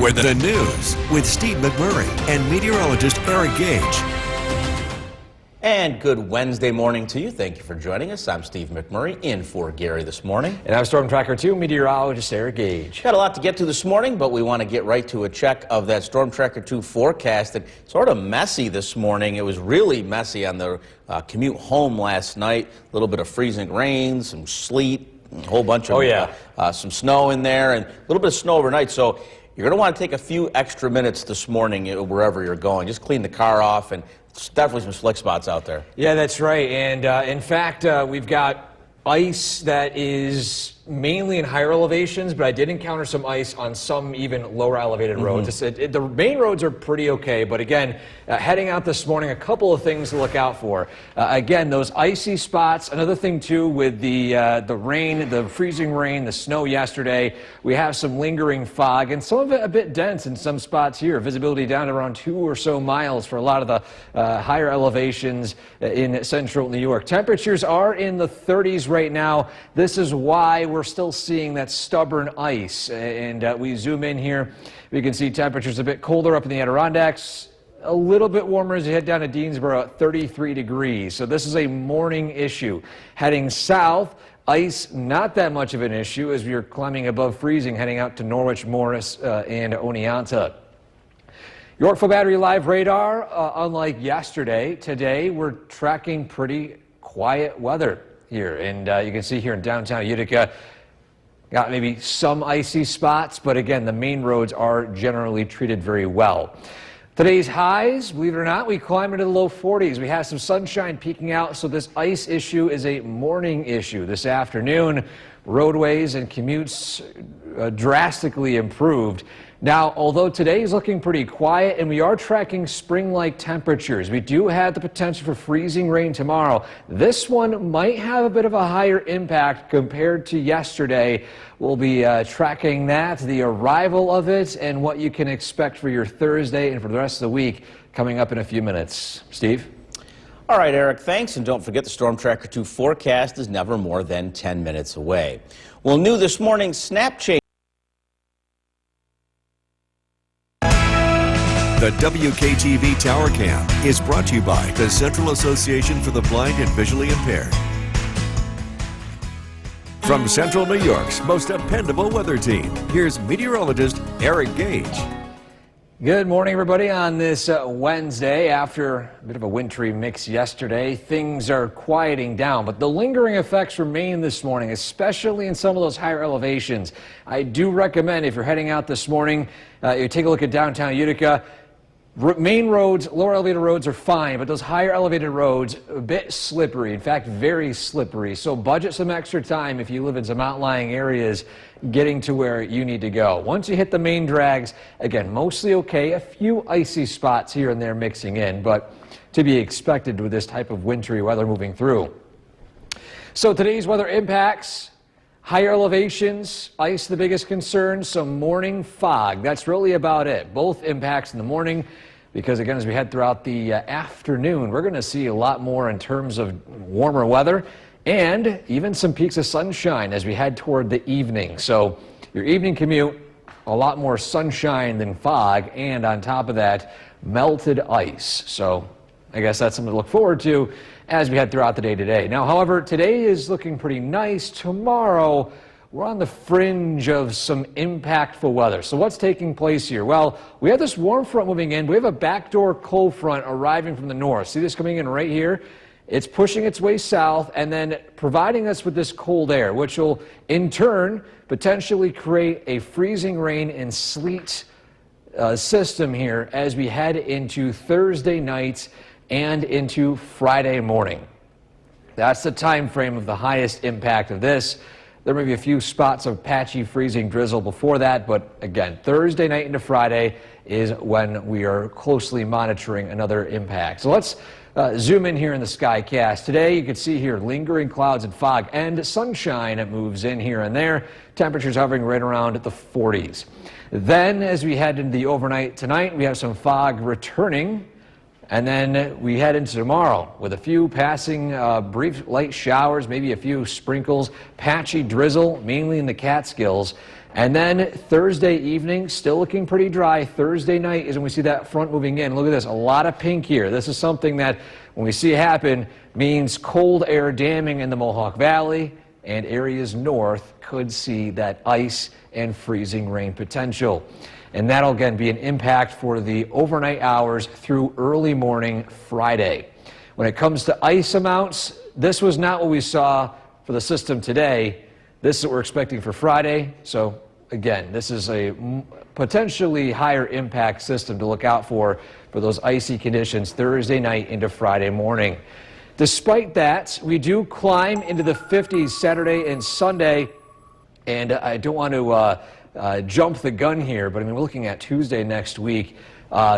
We're the news with Steve McMurray and meteorologist Eric Gage. And good Wednesday morning to you. Thank you for joining us. I'm Steve McMurray in for Gary this morning. And I'm Storm Tracker 2 meteorologist Eric Gage. Got a lot to get to this morning, but we want to get right to a check of that Storm Tracker 2 forecast. It's sort of messy this morning. It was really messy on the commute home last night. A little bit of freezing rain, some sleet, a whole bunch of some snow in there, and a little bit of snow overnight. So you're going to want to take a few extra minutes this morning wherever you're going. Just clean the car off, and there's definitely some slick spots out there. Yeah, that's right. And in fact, we've got ice that is mainly in higher elevations, but I did encounter some ice on some even lower elevated roads. The main roads are pretty okay, but again, heading out this morning, a couple of things to look out for. Again, those icy spots. Another thing too with the rain, the freezing rain, the snow yesterday, we have some lingering fog, and some of it a bit dense in some spots here. Visibility down to around 2 or so miles for a lot of the higher elevations in central New York. Temperatures are in the 30s right now. This is why we're still seeing that stubborn ice. And we zoom in here, we can see temperatures a bit colder up in the Adirondacks, a little bit warmer as you head down to Deansboro at 33 degrees. So this is a morning issue. Heading south, ice not that much of an issue as we are climbing above freezing, heading out to Norwich, Morris, and Oneonta. Yorkville Battery Live radar, unlike yesterday, today we're tracking pretty quiet weather here, and you can see here in downtown Utica, got maybe some icy spots, but again, the main roads are generally treated very well. Today's highs, believe it or not, we climb into the low 40s. We have some sunshine peeking out, so this ice issue is a morning issue. This afternoon, roadways and commutes drastically improved. Now, although today is looking pretty quiet and we are tracking spring-like temperatures, we do have the potential for freezing rain tomorrow. This one might have a bit of a higher impact compared to yesterday. We'll be tracking that, the arrival of it, and what you can expect for your Thursday and for the rest of the week coming up in a few minutes. Steve? All right, Eric, thanks. And don't forget the Storm Tracker 2 forecast is never more than 10 minutes away. Well, new this morning, snap change. The WKTV Tower Cam is brought to you by the Central Association for the Blind and Visually Impaired. From Central New York's most dependable weather team, here's meteorologist Eric Gage. Good morning, everybody. On this Wednesday, after a bit of a wintry mix yesterday, things are quieting down, but the lingering effects remain this morning, especially in some of those higher elevations. I do recommend, if you're heading out this morning, you take a look at downtown Utica. Main roads, lower elevated roads are fine, but those higher elevated roads, a bit slippery. In fact, very slippery. So budget some extra time if you live in some outlying areas getting to where you need to go. Once you hit the main drags, again, mostly okay. A few icy spots here and there mixing in, but to be expected with this type of wintry weather moving through. So today's weather impacts. Higher elevations, ice the biggest concern, some morning fog. That's really about it. Both impacts in the morning because, again, as we head throughout the afternoon, we're going to see a lot more in terms of warmer weather and even some peaks of sunshine as we head toward the evening. So your evening commute, a lot more sunshine than fog, and on top of that, melted ice. So I guess that's something to look forward to as we head throughout the day today. Now, however, today is looking pretty nice. Tomorrow, we're on the fringe of some impactful weather. So what's taking place here? Well, we have this warm front moving in. We have a backdoor cold front arriving from the north. See this coming in right here? It's pushing its way south and then providing us with this cold air, which will in turn potentially create a freezing rain and sleet system here as we head into Thursday night and into Friday morning. That's the time frame of the highest impact of this. There may be a few spots of patchy freezing drizzle before that, but again, Thursday night into Friday is when we are closely monitoring another impact. So let's zoom in here in the skycast. Today you can see here lingering clouds and fog and sunshine. It moves in here and there. Temperatures hovering right around the 40s. Then as we head into the overnight tonight, we have some fog returning. And then we head into tomorrow with a few passing brief light showers, maybe a few sprinkles, patchy drizzle, mainly in the Catskills. And then Thursday evening, still looking pretty dry. Thursday night is when we see that front moving in. Look at this, a lot of pink here. This is something that, when we see it happen, means cold air damming in the Mohawk Valley, and areas north could see that ice and freezing rain potential. And that'll again be an impact for the overnight hours through early morning Friday. When it comes to ice amounts, this was not what we saw for the system today. This is what we're expecting for Friday. So again, this is a potentially higher impact system to look out for those icy conditions Thursday night into Friday morning. Despite that, we do climb into the 50s Saturday and Sunday, and I don't want to jump the gun here, but I mean, we're looking at Tuesday next week.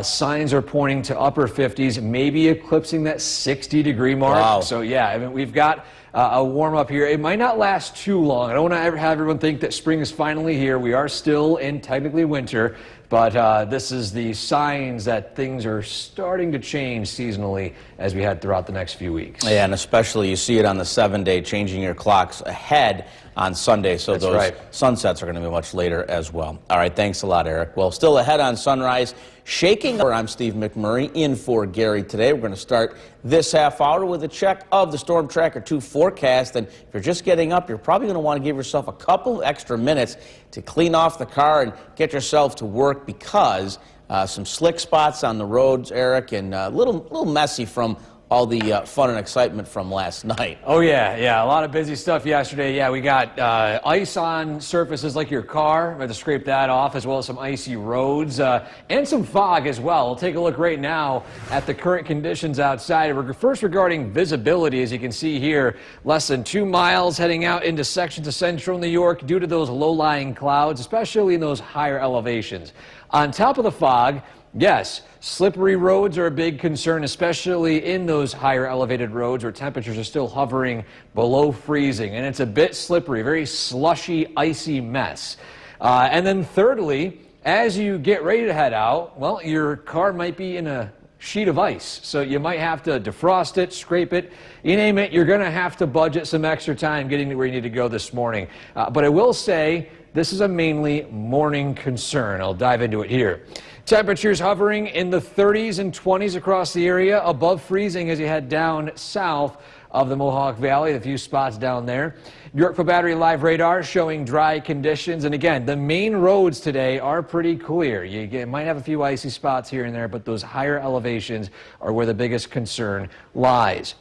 Signs are pointing to upper 50s, maybe eclipsing that 60-degree mark. Wow. So yeah, I mean, we've got a warm up here. It might not last too long. I don't want to ever have everyone think that spring is finally here. We are still in technically winter, but this is the signs that things are starting to change seasonally as we head throughout the next few weeks. Yeah, and especially you see it on the 7-day, changing your clocks ahead on Sunday, so That's those right. sunsets are going to be much later as well. All right, thanks a lot, Eric. Well, still ahead on Sunrise, shaking. I'm Steve McMurray in for Gary today. We're going to start this half hour with a check of the Storm Tracker 2 forecast. And if you're just getting up, you're probably going to want to give yourself a couple extra minutes to clean off the car and get yourself to work, because some slick spots on the roads, Eric, and a little messy from all the fun and excitement from last night. Oh yeah, a lot of busy stuff yesterday. Yeah, we got ice on surfaces like your car. We had to scrape that off, as well as some icy roads and some fog as well. We'll take a look right now at the current conditions outside. First, regarding visibility, as you can see here, less than 2 miles heading out into sections of central New York due to those low-lying clouds, especially in those higher elevations. On top of the fog, yes, slippery roads are a big concern, especially in those higher elevated roads where temperatures are still hovering below freezing. And it's a bit slippery, very slushy, icy mess. And then thirdly, as you get ready to head out, well, your car might be in a sheet of ice. So you might have to defrost it, scrape it, you name it. You're going to have to budget some extra time getting to where you need to go this morning. But I will say, this is a mainly morning concern. I'll dive into it here. Temperatures hovering in the 30s and 20s across the area, above freezing as you head down south of the Mohawk Valley, a few spots down there. Yorkville Battery Live Radar showing dry conditions. And again, the main roads today are pretty clear. You might have a few icy spots here and there, but those higher elevations are where the biggest concern lies.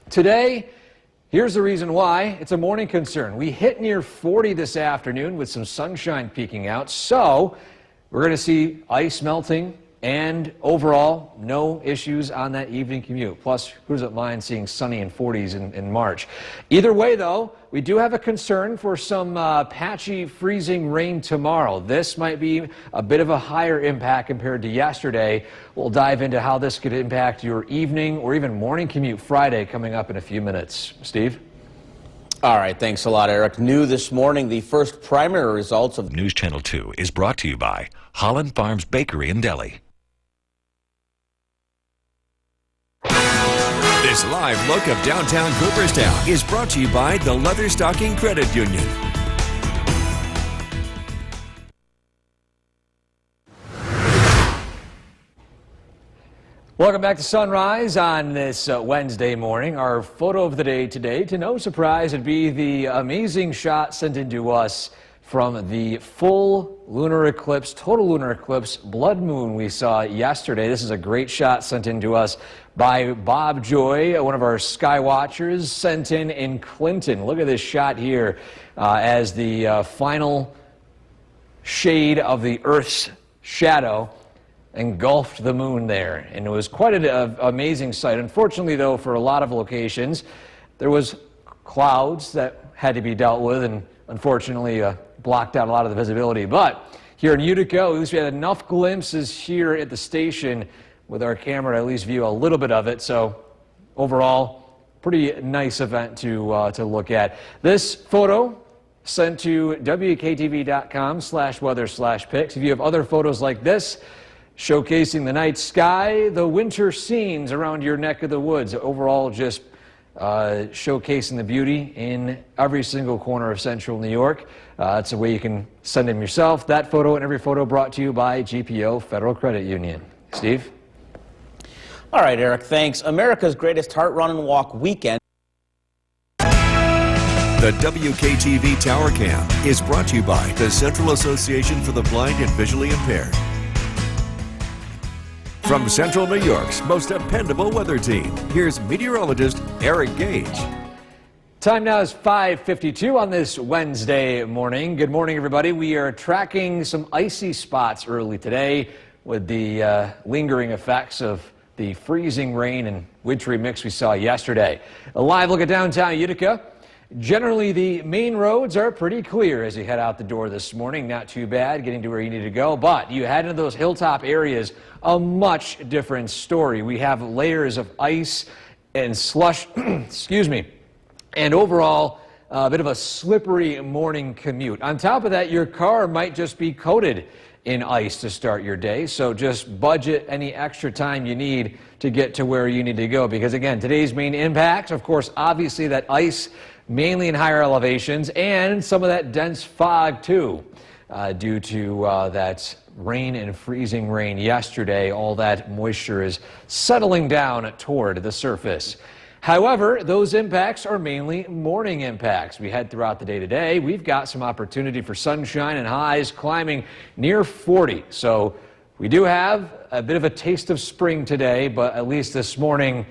Today, here's the reason why. It's a morning concern. We hit near 40 this afternoon with some sunshine peeking out. So we're going to see ice melting and overall no issues on that evening commute. Plus, who doesn't mind seeing sunny and 40s in March? Either way, though, we do have a concern for some patchy freezing rain tomorrow. This might be a bit of a higher impact compared to yesterday. We'll dive into how this could impact your evening or even morning commute Friday coming up in a few minutes. Steve? All right, thanks a lot, Eric. New this morning, the first primary results of News Channel 2 is brought to you by Holland Farms Bakery and Deli. This live look of downtown Cooperstown is brought to you by the Leatherstocking Credit Union. Welcome back to Sunrise on this Wednesday morning. Our photo of the day today, to no surprise, would be the amazing shot sent in to us from the full lunar eclipse, total lunar eclipse, blood moon we saw yesterday. This is a great shot sent in to us by Bob Joy, one of our sky watchers, sent in Clinton. Look at this shot here as the final shade of the Earth's shadow engulfed the moon there, and it was quite an amazing sight. Unfortunately, though, for a lot of locations, there was clouds that had to be dealt with, and unfortunately blocked out a lot of the visibility. But here in Utica, at least we had enough glimpses here at the station with our camera to at least view a little bit of it. So overall, pretty nice event to look at. This photo sent to WKTV.com/weather/pics. If you have other photos like this, showcasing the night sky, the winter scenes around your neck of the woods. Overall, just showcasing the beauty in every single corner of central New York. It's a way you can send them yourself. That photo and every photo brought to you by GPO Federal Credit Union. Steve? All right, Eric, thanks. America's Greatest Heart Run and Walk Weekend. The WKTV Tower Cam is brought to you by the Central Association for the Blind and Visually Impaired. From Central New York's most dependable weather team, here's meteorologist Eric Gage. Time now is 5:52 on this Wednesday morning. Good morning, everybody. We are tracking some icy spots early today with the lingering effects of the freezing rain and wintry mix we saw yesterday. A live look at downtown Utica. Generally, the main roads are pretty clear as you head out the door this morning. Not too bad getting to where you need to go, but you head into those hilltop areas, a much different story. We have layers of ice and slush, excuse me, and overall, a bit of a slippery morning commute. On top of that, your car might just be coated in ice to start your day, so just budget any extra time you need to get to where you need to go, because again, today's main impacts, of course, obviously that ice mainly in higher elevations and some of that dense fog too, due to that rain and freezing rain yesterday. All that moisture is settling down toward the surface. However, those impacts are mainly morning impacts. We head throughout the day today. We've got some opportunity for sunshine and highs climbing near 40. So we do have a bit of a taste of spring today, but at least this morning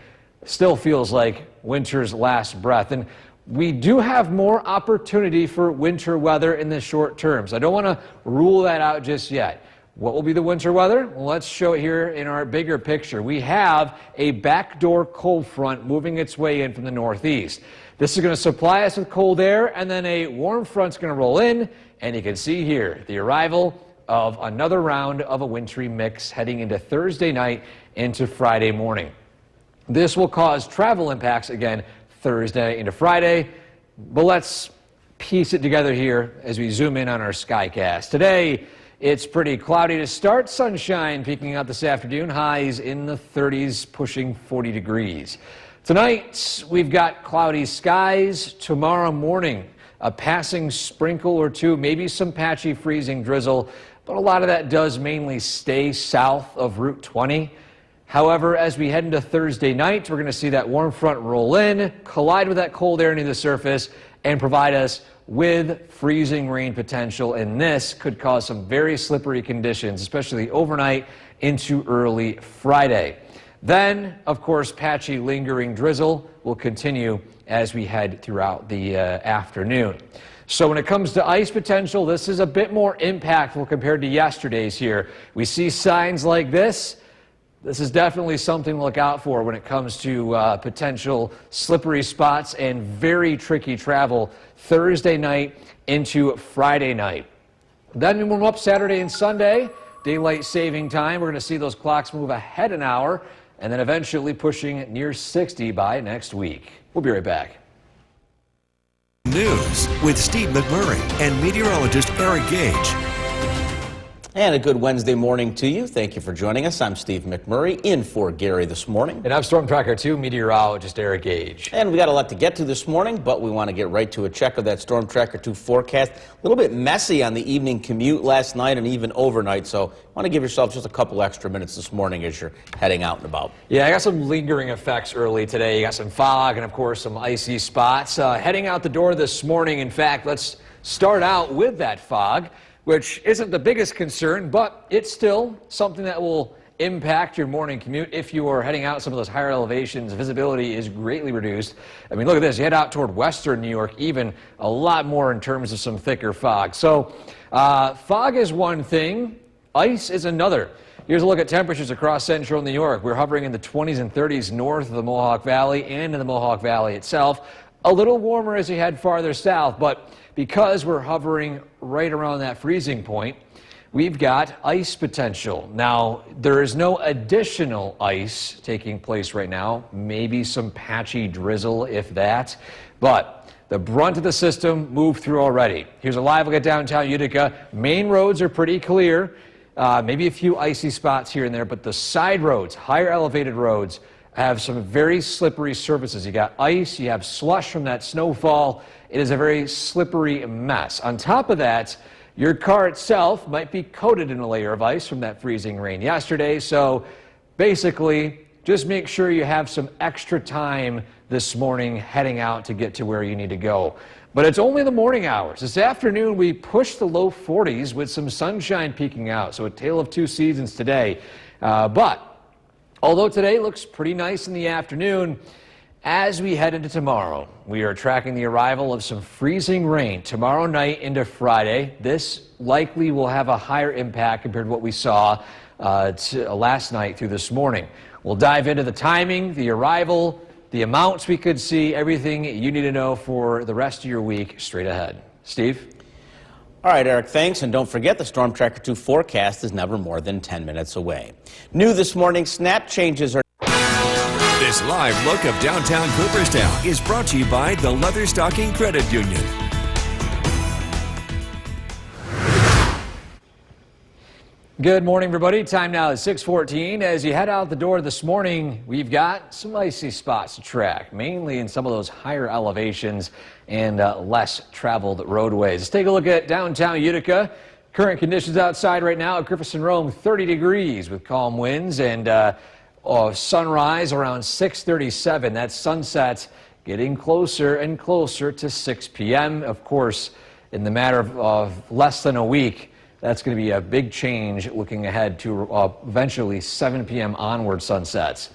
still feels like winter's last breath. And we do have more opportunity for winter weather in the short term. So I don't want to rule that out just yet. What will be the winter weather? Well, let's show it here in our bigger picture. We have a backdoor cold front moving its way in from the northeast. This is going to supply us with cold air, and then a warm front's going to roll in, and you can see here the arrival of another round of a wintry mix heading into Thursday night into Friday morning. This will cause travel impacts again Thursday into Friday, but let's piece it together here as we zoom in on our Skycast. Today, it's pretty cloudy to start, sunshine peeking out this afternoon, highs in the 30s, pushing 40 degrees. Tonight, we've got cloudy skies. Tomorrow morning, a passing sprinkle or two, maybe some patchy freezing drizzle, but a lot of that does mainly stay south of Route 20. However, as we head into Thursday night, we're going to see that warm front roll in, collide with that cold air near the surface, and provide us with freezing rain potential. And this could cause some very slippery conditions, especially overnight into early Friday. Then, of course, patchy lingering drizzle will continue as we head throughout the afternoon. So when it comes to ice potential, this is a bit more impactful compared to yesterday's here. We see signs like this. This is definitely something to look out for when it comes to potential slippery spots and very tricky travel Thursday night into Friday night. Then we move up Saturday and Sunday, daylight saving time. We're going to see those clocks move ahead an hour and then eventually pushing near 60 by next week. We'll be right back. News with Steve McMurray and meteorologist Eric Gage. And a good Wednesday morning to you. Thank you for joining us. I'm Steve McMurray in for Gary this morning. And I'm Storm Tracker 2 meteorologist Eric Gage. And we got a lot to get to this morning, but we want to get right to a check of that Storm Tracker 2 forecast. A little bit messy on the evening commute last night and even overnight, so want to give yourself just a couple extra minutes this morning as you're heading out and about. Yeah, I got some lingering effects early today. You got some fog and, of course, some icy spots. Heading out the door this morning, in fact, let's start out with that fog, which isn't the biggest concern, but it's still something that will impact your morning commute. If you are heading out some of those higher elevations, visibility is greatly reduced. I mean, look at this. You head out toward western New York, even a lot more in terms of some thicker fog. So fog is one thing. Ice is another. Here's a look at temperatures across central New York. We're hovering in the 20s and 30s north of the Mohawk Valley and in the Mohawk Valley itself. A little warmer as you head farther south, but because we're hovering right around that freezing point, we've got ice potential. Now, there is no additional ice taking place right now, maybe some patchy drizzle, if that, but the brunt of the system moved through already. Here's a live look at downtown Utica. Main roads are pretty clear, maybe a few icy spots here and there, but the side roads, higher elevated roads, have some very slippery surfaces. You got ice, you have slush from that snowfall. It is a very slippery mess. On top of that, your car itself might be coated in a layer of ice from that freezing rain yesterday. So basically, just make sure you have some extra time this morning heading out to get to where you need to go. But it's only the morning hours. This afternoon, we pushed the low 40s with some sunshine peeking out. So a tale of two seasons today. But although today looks pretty nice in the afternoon, as we head into tomorrow, we are tracking the arrival of some freezing rain tomorrow night into Friday. This likely will have a higher impact compared to what we saw last night through this morning. We'll dive into the timing, the arrival, the amounts we could see, everything you need to know for the rest of your week straight ahead. Steve? All right, Eric, thanks. And don't forget, the Storm Tracker 2 forecast is never more than 10 minutes away. New this morning, snap changes are... This live look of downtown Cooperstown is brought to you by the Leatherstocking Credit Union. Good morning, everybody. Time now is 6:14. As you head out the door this morning, we've got some icy spots to track, mainly in some of those higher elevations and less traveled roadways. Let's take a look at downtown Utica. Current conditions outside right now at Griffiths & Rome, 30 degrees with calm winds and sunrise around 6:37. That's sunset getting closer and closer to 6 p.m. Of course, in the matter of less than a week, that's going to be a big change looking ahead to eventually 7 p.m. onward sunsets.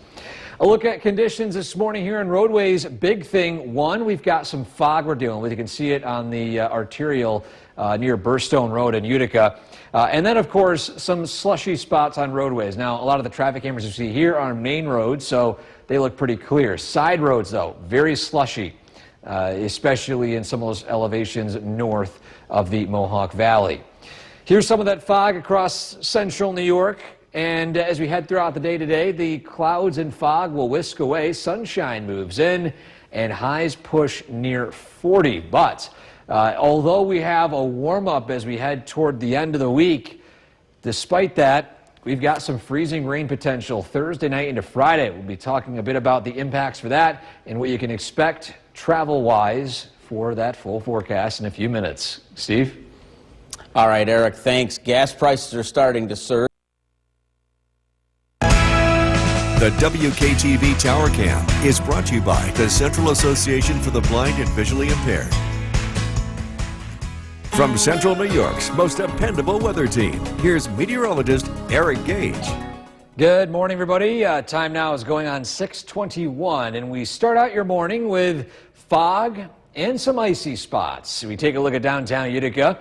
A look at conditions this morning here on roadways. Big thing, one, we've got some fog we're dealing with. You can see it on the arterial near Burstone Road in Utica. And then, of course, some slushy spots on roadways. Now, a lot of the traffic cameras you see here are on main roads, so they look pretty clear. Side roads, though, very slushy, especially in some of those elevations north of the Mohawk Valley. Here's some of that fog across central New York. And as we head throughout the day today, the clouds and fog will whisk away. Sunshine moves in and highs push near 40. But although we have a warm-up as we head toward the end of the week, despite that, we've got some freezing rain potential Thursday night into Friday. We'll be talking a bit about the impacts for that and what you can expect travel-wise for that full forecast in a few minutes. Steve? All right, Eric, thanks. Gas prices are starting to surge. The WKTV Tower Cam is brought to you by the Central Association for the Blind and Visually Impaired. From Central New York's most dependable weather team, here's meteorologist Eric Gage. Good morning, everybody. Time now is going on 6:21, and we start out your morning with fog and some icy spots. We take a look at downtown Utica.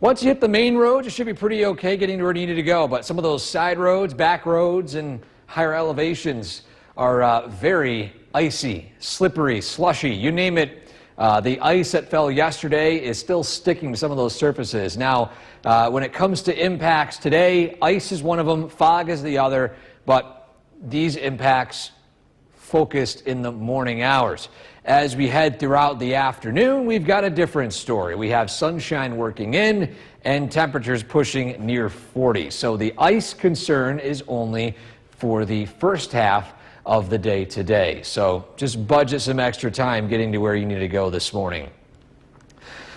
Once you hit the main road, you should be pretty okay getting to where you need to go, but some of those side roads, back roads, and higher elevations are very icy, slippery, slushy, you name it. The ice that fell yesterday is still sticking to some of those surfaces. Now, when it comes to impacts today, ice is one of them, fog is the other, but these impacts focused in the morning hours. As we head throughout the afternoon, we've got a different story. We have sunshine working in and temperatures pushing near 40. So the ice concern is only for the first half of the day today. So just budget some extra time getting to where you need to go this morning.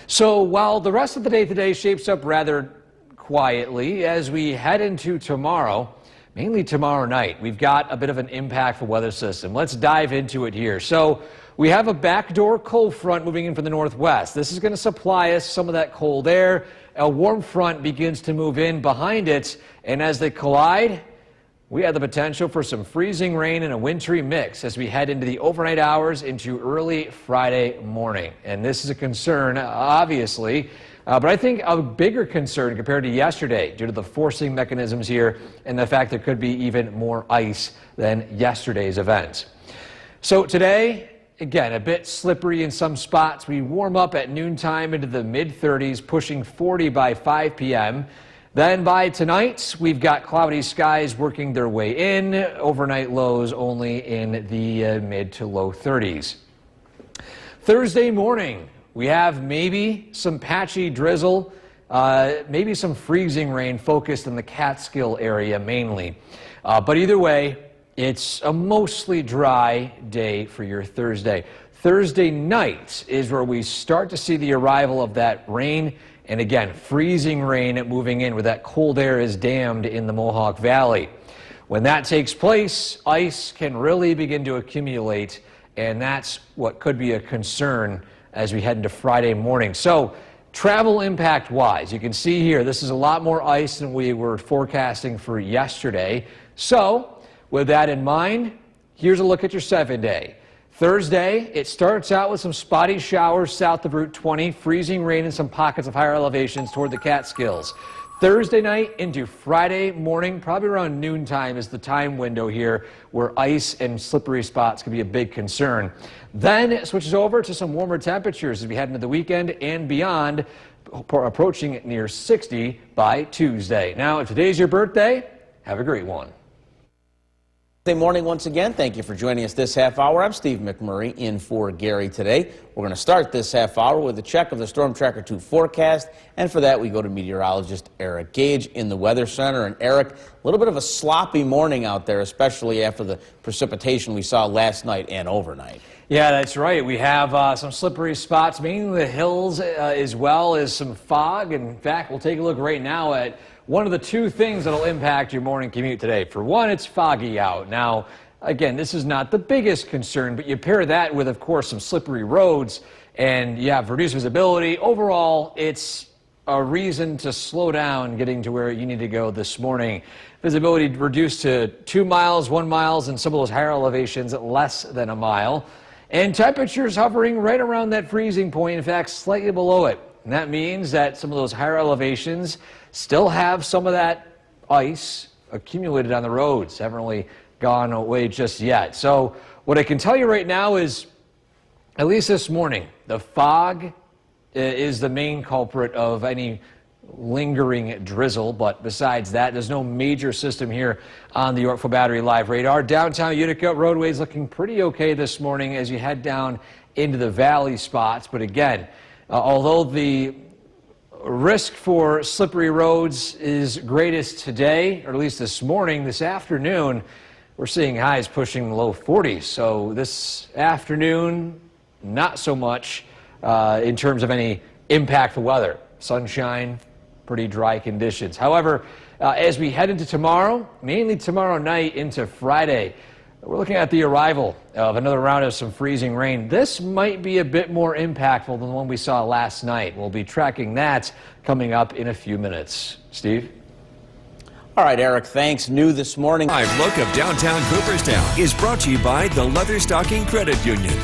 So while the rest of the day today shapes up rather quietly, as we head into tomorrow, mainly tomorrow night, we've got a bit of an impactful weather system. Let's dive into it here. So we have a backdoor cold front moving in from the northwest. This is going to supply us some of that cold air. A warm front begins to move in behind it, and as they collide, we have the potential for some freezing rain and a wintry mix as we head into the overnight hours into early Friday morning. And this is a concern, obviously, but I think a bigger concern compared to yesterday due to the forcing mechanisms here and the fact there could be even more ice than yesterday's event. So today, again, a bit slippery in some spots. We warm up at noontime into the mid-30s, pushing 40 by 5 p.m. Then by tonight, we've got cloudy skies working their way in. Overnight lows only in the mid to low 30s. Thursday morning, we have maybe some patchy drizzle, maybe some freezing rain focused in the Catskill area mainly. But either way, it's a mostly dry day for your Thursday. Thursday night is where we start to see the arrival of that rain. And again, freezing rain moving in where that cold air is dammed in the Mohawk Valley. When that takes place, ice can really begin to accumulate, and that's what could be a concern as we head into Friday morning. So travel impact wise, you can see here, this is a lot more ice than we were forecasting for yesterday. So with that in mind, here's a look at your 7-day. Thursday, it starts out with some spotty showers south of Route 20, freezing rain in some pockets of higher elevations toward the Catskills. Thursday night into Friday morning, probably around noontime is the time window here where ice and slippery spots can be a big concern. Then it switches over to some warmer temperatures as we head into the weekend and beyond, approaching near 60 by Tuesday. Now, if today's your birthday, have a great one. Good morning once again. Thank you for joining us this half hour. I'm Steve McMurray in for Gary today. We're going to start this half hour with a check of the Storm Tracker 2 forecast. And for that, we go to meteorologist Eric Gage in the Weather Center. And Eric, a little bit of a sloppy morning out there, especially after the precipitation we saw last night and overnight. Yeah, that's right. We have some slippery spots, mainly the hills, as well as some fog. In fact, we'll take a look right now at one of the two things that will impact your morning commute today. For one, it's foggy out. Now, again, this is not the biggest concern, but you pair that with, of course, some slippery roads, and you have reduced visibility. Overall, it's a reason to slow down getting to where you need to go this morning. Visibility reduced to 2 miles, 1 mile, and some of those higher elevations at less than a mile. And temperatures hovering right around that freezing point, in fact, slightly below it. And that means that some of those higher elevations still have some of that ice accumulated on the roads. Haven't really gone away just yet. So what I can tell you right now is, at least this morning, the fog is the main culprit of any lingering drizzle. But besides that, there's no major system here on the Yorkville Battery Live radar. Downtown Utica roadways looking pretty okay this morning as you head down into the valley spots. But again, although the risk for slippery roads is greatest today, or at least this morning, this afternoon, we're seeing highs pushing the low 40s. So this afternoon, not so much in terms of any impactful weather. Sunshine, pretty dry conditions. However, as we head into tomorrow, mainly tomorrow night into Friday, we're looking at the arrival of another round of some freezing rain. This might be a bit more impactful than the one we saw last night. We'll be tracking that coming up in a few minutes. Steve? All right, Eric, thanks. New this morning. Live look of downtown Cooperstown is brought to you by the Leatherstocking Credit Union.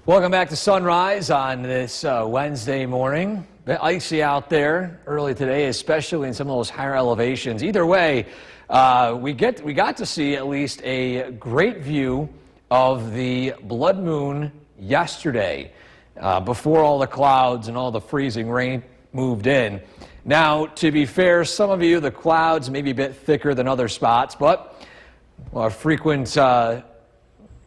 Welcome back to Sunrise on this Wednesday morning. A bit icy out there early today, especially in some of those higher elevations. Either way, we got to see at least a great view of the blood moon yesterday before all the clouds and all the freezing rain moved in. Now, to be fair, some of you, the clouds may be a bit thicker than other spots, but a frequent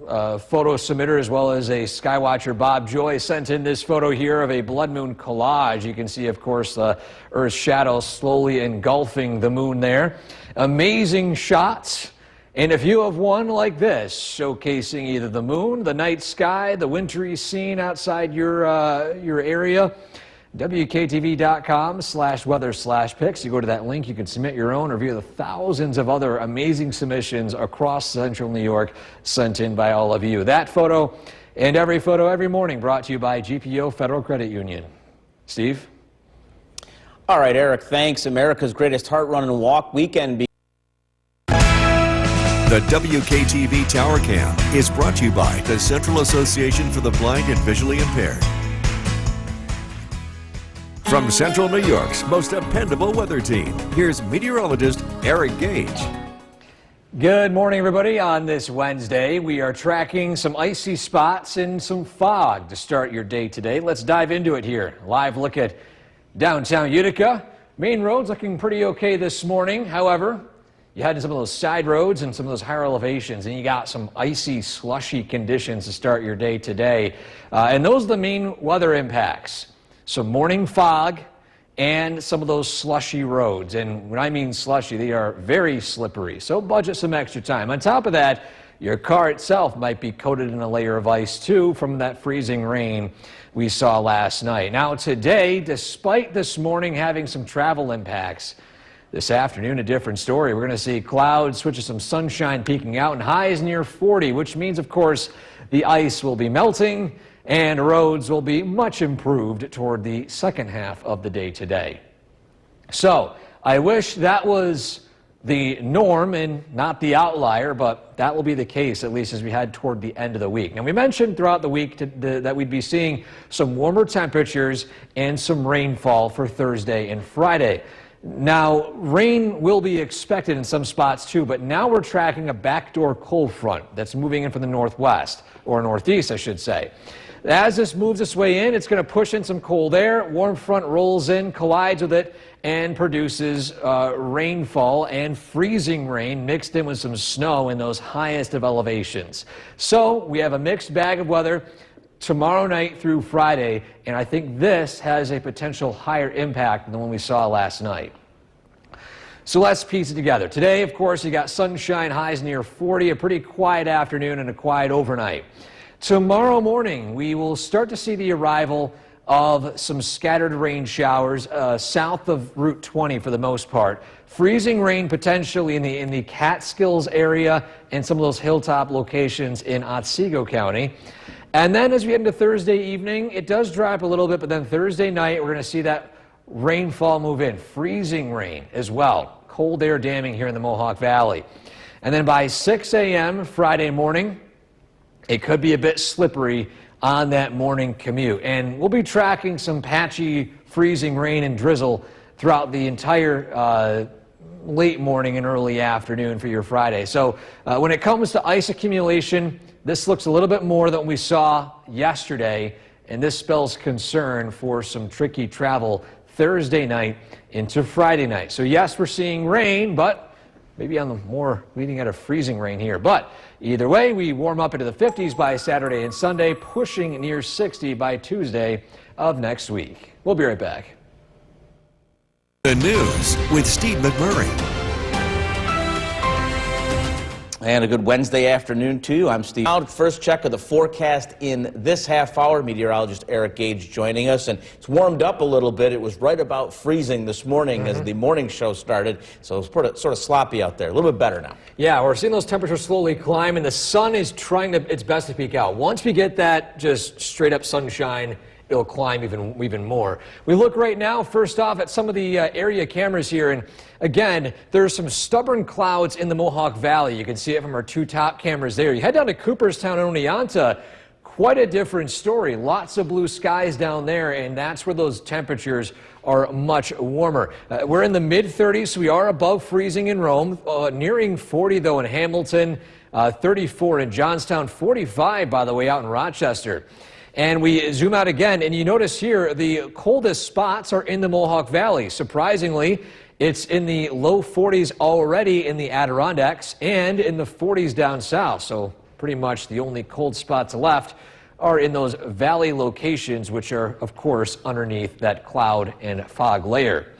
photo submitter, as well as a skywatcher, Bob Joy, sent in this photo here of a blood moon collage. You can see, of course, the Earth's shadow slowly engulfing the moon there. Amazing shots, and a view of one like this, showcasing either the moon, the night sky, the wintry scene outside your area. WKTV.com/weather/pics. You go to that link, you can submit your own or view the thousands of other amazing submissions across central New York sent in by all of you. That photo and every photo every morning brought to you by GPO Federal Credit Union. Steve? All right, Eric, thanks. America's Greatest Heart Run and Walk weekend. The WKTV Tower Cam is brought to you by the Central Association for the Blind and Visually Impaired. From Central New York's most dependable weather team, here's meteorologist Eric Gage. Good morning, everybody. On this Wednesday, we are tracking some icy spots and some fog to start your day today. Let's dive into it here. Live look at downtown Utica. Main roads looking pretty okay this morning. However, you head to some of those side roads and some of those higher elevations, and you got some icy, slushy conditions to start your day today. And those are the main weather impacts. Some morning fog and some of those slushy roads. And when I mean slushy, they are very slippery. So budget some extra time. On top of that, your car itself might be coated in a layer of ice too from that freezing rain we saw last night. Now today, despite this morning having some travel impacts, this afternoon a different story. We're going to see clouds switch to some sunshine peeking out and highs near 40, which means, of course, the ice will be melting and roads will be much improved toward the second half of the day today. So I wish that was the norm and not the outlier, but that will be the case at least as we head toward the end of the week. Now, we mentioned throughout the week that we'd be seeing some warmer temperatures and some rainfall for Thursday and Friday. Now, rain will be expected in some spots too, but now we're tracking a backdoor cold front that's moving in from the northwest, or northeast, I should say. As this moves its way in, it's going to push in some cold air. Warm front rolls in, collides with it, and produces rainfall and freezing rain mixed in with some snow in those highest of elevations. So we have a mixed bag of weather tomorrow night through Friday, and I think this has a potential higher impact than the one we saw last night. So let's piece it together. Today, of course, you got sunshine, highs near 40, a pretty quiet afternoon and a quiet overnight. Tomorrow morning, we will start to see the arrival of some scattered rain showers south of Route 20 for the most part. Freezing rain potentially in the Catskills area and some of those hilltop locations in Otsego County. And then as we head into Thursday evening, it does drop a little bit, but then Thursday night, we're going to see that rainfall move in. Freezing rain as well. Cold air damming here in the Mohawk Valley. And then by 6 a.m. Friday morning, it could be a bit slippery on that morning commute. And we'll be tracking some patchy freezing rain and drizzle throughout the entire late morning and early afternoon for your Friday. So when it comes to ice accumulation, this looks a little bit more than we saw yesterday, and this spells concern for some tricky travel Thursday night into Friday night. So yes, we're seeing rain, but maybe on the more leading edge of freezing rain here. But either way, we warm up into the 50s by Saturday and Sunday, pushing near 60 by Tuesday of next week. We'll be right back. The news with Steve McMurray. And a good Wednesday afternoon to you. I'm Steve. Now, first check of the forecast in this half hour. Meteorologist Eric Gage joining us, and it's warmed up a little bit. It was right about freezing this morning as the morning show started, so it's sort of sloppy out there. A little bit better now. Yeah, we're seeing those temperatures slowly climb, and the sun is trying its best to peek out. Once we get that just straight up sunshine, it'll climb even more. We look right now, first off, at some of the area cameras here, and again, there's some stubborn clouds in the Mohawk Valley. You can see it from our two top cameras there. You head down to Cooperstown and Oneonta, quite a different story. Lots of blue skies down there, and that's where those temperatures are much warmer. We're in the mid-30s, so we are above freezing in Rome, nearing 40 though in Hamilton, 34 in Johnstown, 45 by the way out in Rochester. And we zoom out again, and you notice here the coldest spots are in the Mohawk Valley. Surprisingly, it's in the low 40s already in the Adirondacks and in the 40s down south. So pretty much the only cold spots left are in those valley locations, which are, of course, underneath that cloud and fog layer.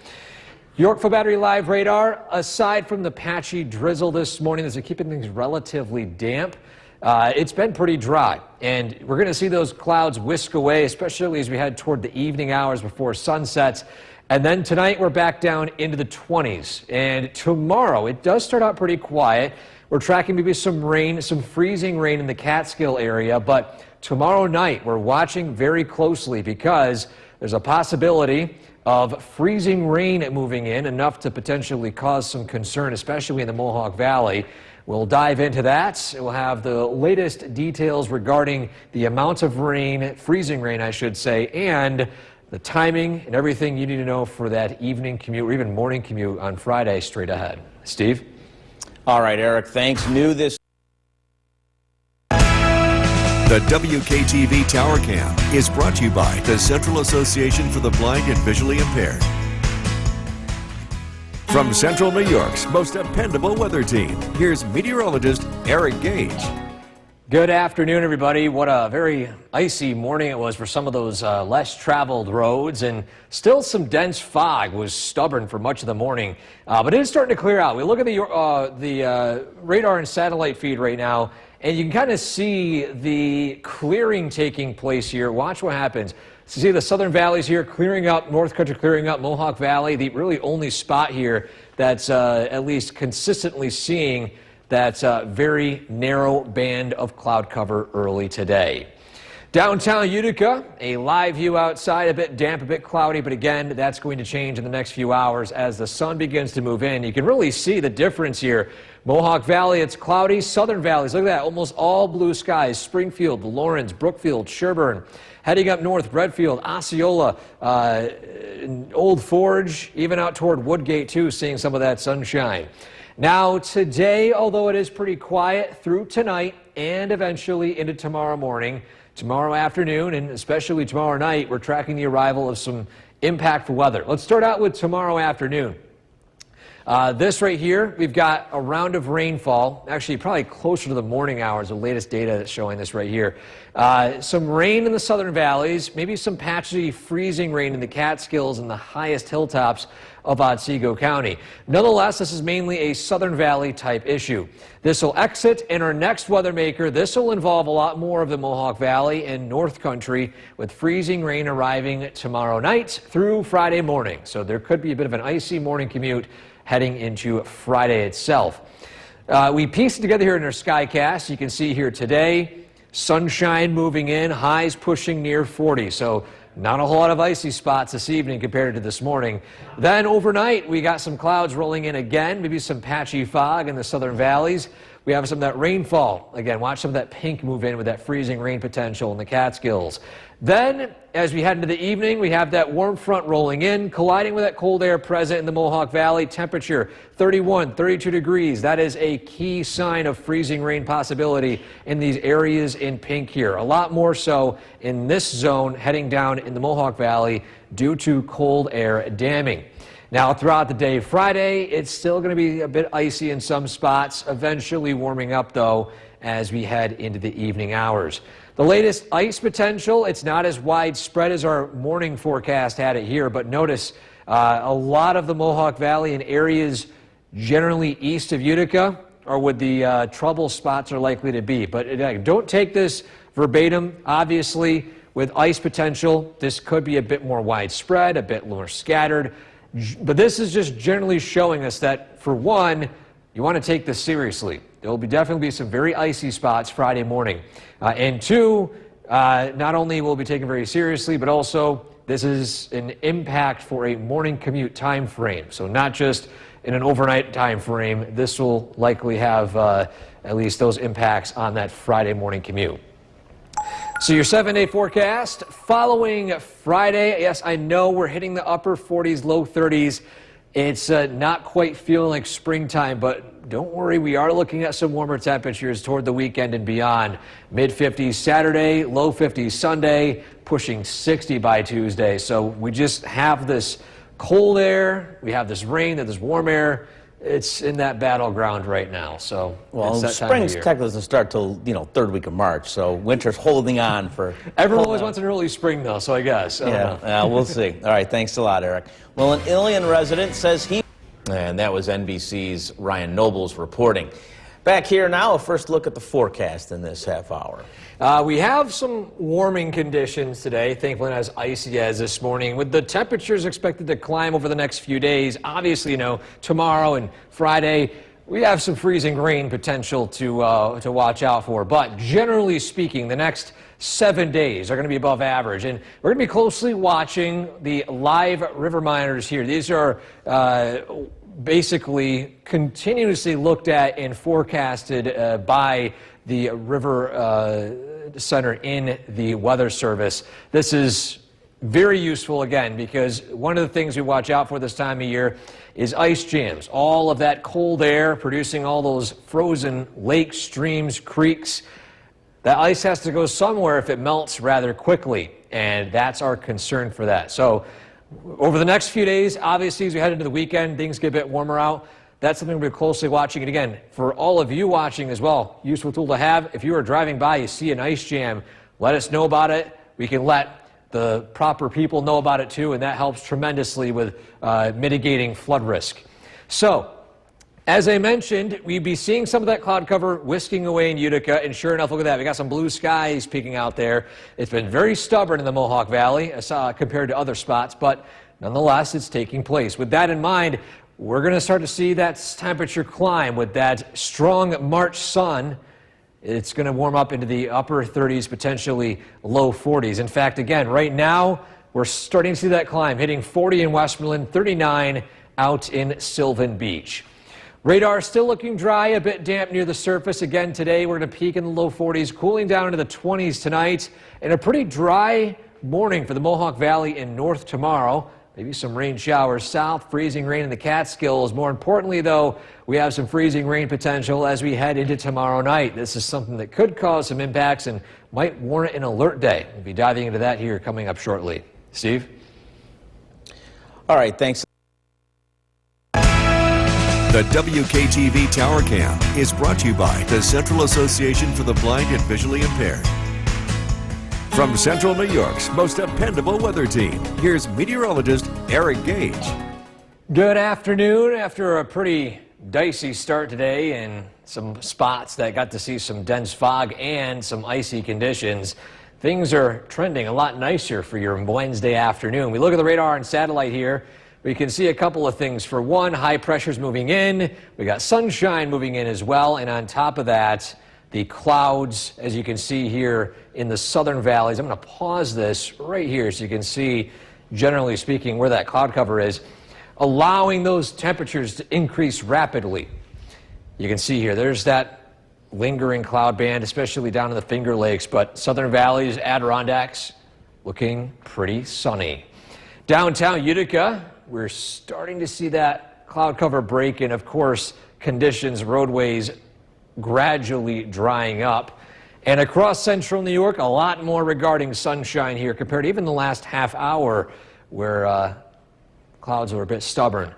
Yorkville Battery Live radar, aside from the patchy drizzle this morning that's keeping things relatively damp, it's been pretty dry, and we're going to see those clouds whisk away, especially as we head toward the evening hours before sunsets. And then tonight we're back down into the 20s. And tomorrow it does start out pretty quiet. We're tracking maybe some rain, some freezing rain in the Catskill area, but tomorrow night we're watching very closely because there's a possibility of freezing rain moving in, enough to potentially cause some concern, especially in the Mohawk Valley. We'll dive into that. We'll have the latest details regarding the amount of rain, freezing rain I should say, and the timing and everything you need to know for that evening commute or even morning commute on Friday straight ahead. Steve? All right, Eric, thanks. New this. The WKTV Tower Cam is brought to you by the Central Association for the Blind and Visually Impaired. From Central New York's most dependable weather team, here's meteorologist Eric Gage. Good afternoon, everybody. What a very icy morning it was for some of those less traveled roads, and still some dense fog was stubborn for much of the morning, but it is starting to clear out. We look at the radar and satellite feed right now, and you can kind of see the clearing taking place here. Watch what happens. So see the southern valleys here clearing up, North Country clearing up, Mohawk Valley, the really only spot here that's at least consistently seeing that very narrow band of cloud cover early today. Downtown Utica, a live view outside, a bit damp, a bit cloudy, but again, that's going to change in the next few hours as the sun begins to move in. You can really see the difference here. Mohawk Valley, it's cloudy. Southern valleys, look at that, almost all blue skies. Springfield, Lawrence, Brookfield, Sherburne. Heading up north, Redfield, Osceola, Old Forge, even out toward Woodgate too, seeing some of that sunshine. Now today, although it is pretty quiet through tonight and eventually into tomorrow morning, tomorrow afternoon, and especially tomorrow night, we're tracking the arrival of some impactful weather. Let's start out with tomorrow afternoon. This right here, we've got a round of rainfall, actually probably closer to the morning hours, the latest data that's showing this right here. Some rain in the southern valleys, maybe some patchy freezing rain in the Catskills and the highest hilltops of Otsego County. Nonetheless, this is mainly a southern valley type issue. This will exit, and our next weather maker, this will involve a lot more of the Mohawk Valley and North Country, with freezing rain arriving tomorrow night through Friday morning. So there could be a bit of an icy morning commute heading into Friday itself. We pieced it together here in our Skycast. You can see here today, sunshine moving in, highs pushing near 40. So not a whole lot of icy spots this evening compared to this morning. Then overnight, we got some clouds rolling in again, maybe some patchy fog in the southern valleys. We have some of that rainfall. Again, watch some of that pink move in with that freezing rain potential in the Catskills. Then, as we head into the evening, we have that warm front rolling in, colliding with that cold air present in the Mohawk Valley. Temperature 31, 32 degrees. That is a key sign of freezing rain possibility in these areas in pink here. A lot more so in this zone heading down in the Mohawk Valley due to cold air damming. Now, throughout the day Friday, it's still going to be a bit icy in some spots, eventually warming up, though, as we head into the evening hours. The latest ice potential, it's not as widespread as our morning forecast had it here, but notice a lot of the Mohawk Valley and areas generally east of Utica are where the trouble spots are likely to be. But don't take this verbatim. Obviously, with ice potential, this could be a bit more widespread, a bit more scattered. But this is just generally showing us that, for one, you want to take this seriously. There will definitely be some very icy spots Friday morning. And two, not only will it be taken very seriously, but also this is an impact for a morning commute time frame. So not just in an overnight time frame. This will likely have at least those impacts on that Friday morning commute. So your 7-day forecast following Friday. Yes, I know we're hitting the upper 40s, low 30s. It's not quite feeling like springtime, but don't worry, we are looking at some warmer temperatures toward the weekend and beyond. Mid-50s Saturday, low 50s Sunday, pushing 60 by Tuesday. So we just have this cold air, we have this rain, and this warm air. It's in that battleground right now. So well, spring's technically doesn't start till third week of March. So winter's holding on for. Everyone always wants an early spring, though. So I guess. Yeah, we'll see. All right, thanks a lot, Eric. Well, an Ilion resident says he. And that was NBC's Ryan Nobles reporting. Back here now, a first look at the forecast in this half hour. We have some warming conditions today, thankfully not as icy as this morning, with the temperatures expected to climb over the next few days. Obviously, tomorrow and Friday, we have some freezing rain potential to watch out for. But generally speaking, the next 7 days are going to be above average. And we're going to be closely watching the live river monitors here. These are basically continuously looked at and forecasted by the River Center in the Weather Service. This is very useful, again, because one of the things we watch out for this time of year is ice jams. All of that cold air producing all those frozen lakes, streams, creeks. That ice has to go somewhere if it melts rather quickly, and that's our concern for that. So over the next few days, obviously, as we head into the weekend, things get a bit warmer out. That's something we'll be closely watching. And again, for all of you watching as well, useful tool to have. If you are driving by, you see an ice jam, let us know about it. We can let the proper people know about it too, and that helps tremendously with mitigating flood risk. So, as I mentioned, we'd be seeing some of that cloud cover whisking away in Utica, and sure enough, look at that. We got some blue skies peeking out there. It's been very stubborn in the Mohawk Valley compared to other spots, but nonetheless, it's taking place. With that in mind, we're going to start to see that temperature climb with that strong March sun. It's going to warm up into the upper 30s, potentially low 40s. In fact, again, right now, we're starting to see that climb, hitting 40 in Westmoreland, 39 out in Sylvan Beach. Radar still looking dry, a bit damp near the surface. Again, today we're going to peak in the low 40s, cooling down into the 20s tonight, and a pretty dry morning for the Mohawk Valley and north tomorrow. Maybe some rain showers south, freezing rain in the Catskills. More importantly, though, we have some freezing rain potential as we head into tomorrow night. This is something that could cause some impacts and might warrant an alert day. We'll be diving into that here coming up shortly. Steve? All right, thanks. The WKTV Tower Cam is brought to you by the Central Association for the Blind and Visually Impaired. From Central New York's most dependable weather team, here's meteorologist Eric Gage. Good afternoon. After a pretty dicey start today in some spots that got to see some dense fog and some icy conditions, things are trending a lot nicer for your Wednesday afternoon. We look at the radar and satellite here. We can see a couple of things. For one, high pressure's moving in. We got sunshine moving in as well. And on top of that, the clouds, as you can see here in the southern valleys. I'm going to pause this right here so you can see, generally speaking, where that cloud cover is, allowing those temperatures to increase rapidly. You can see here, there's that lingering cloud band, especially down in the Finger Lakes, but southern valleys, Adirondacks, looking pretty sunny. Downtown Utica, we're starting to see that cloud cover break, and of course, conditions, roadways gradually drying up. And across central New York, a lot more regarding sunshine here compared to even the last half hour where clouds were a bit stubborn.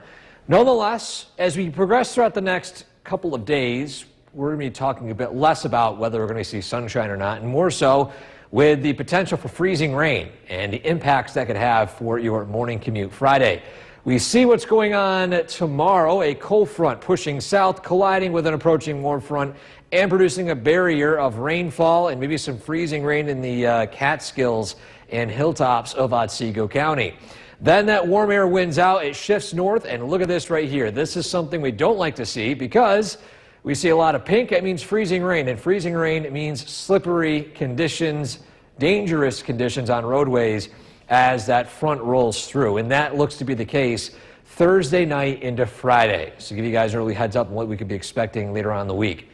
Nonetheless, as we progress throughout the next couple of days, we're going to be talking a bit less about whether we're going to see sunshine or not, and more so with the potential for freezing rain and the impacts that could have for your morning commute Friday. We see what's going on tomorrow, a cold front pushing south, colliding with an approaching warm front and producing a barrier of rainfall and maybe some freezing rain in the Catskills and hilltops of Otsego County. Then that warm air wins out, it shifts north, and look at this right here. This is something we don't like to see because we see a lot of pink. That means freezing rain, and freezing rain means slippery conditions, dangerous conditions on roadways as that front rolls through, and that looks to be the case Thursday night into Friday. So give you guys an early heads up on what we could be expecting later on in the week.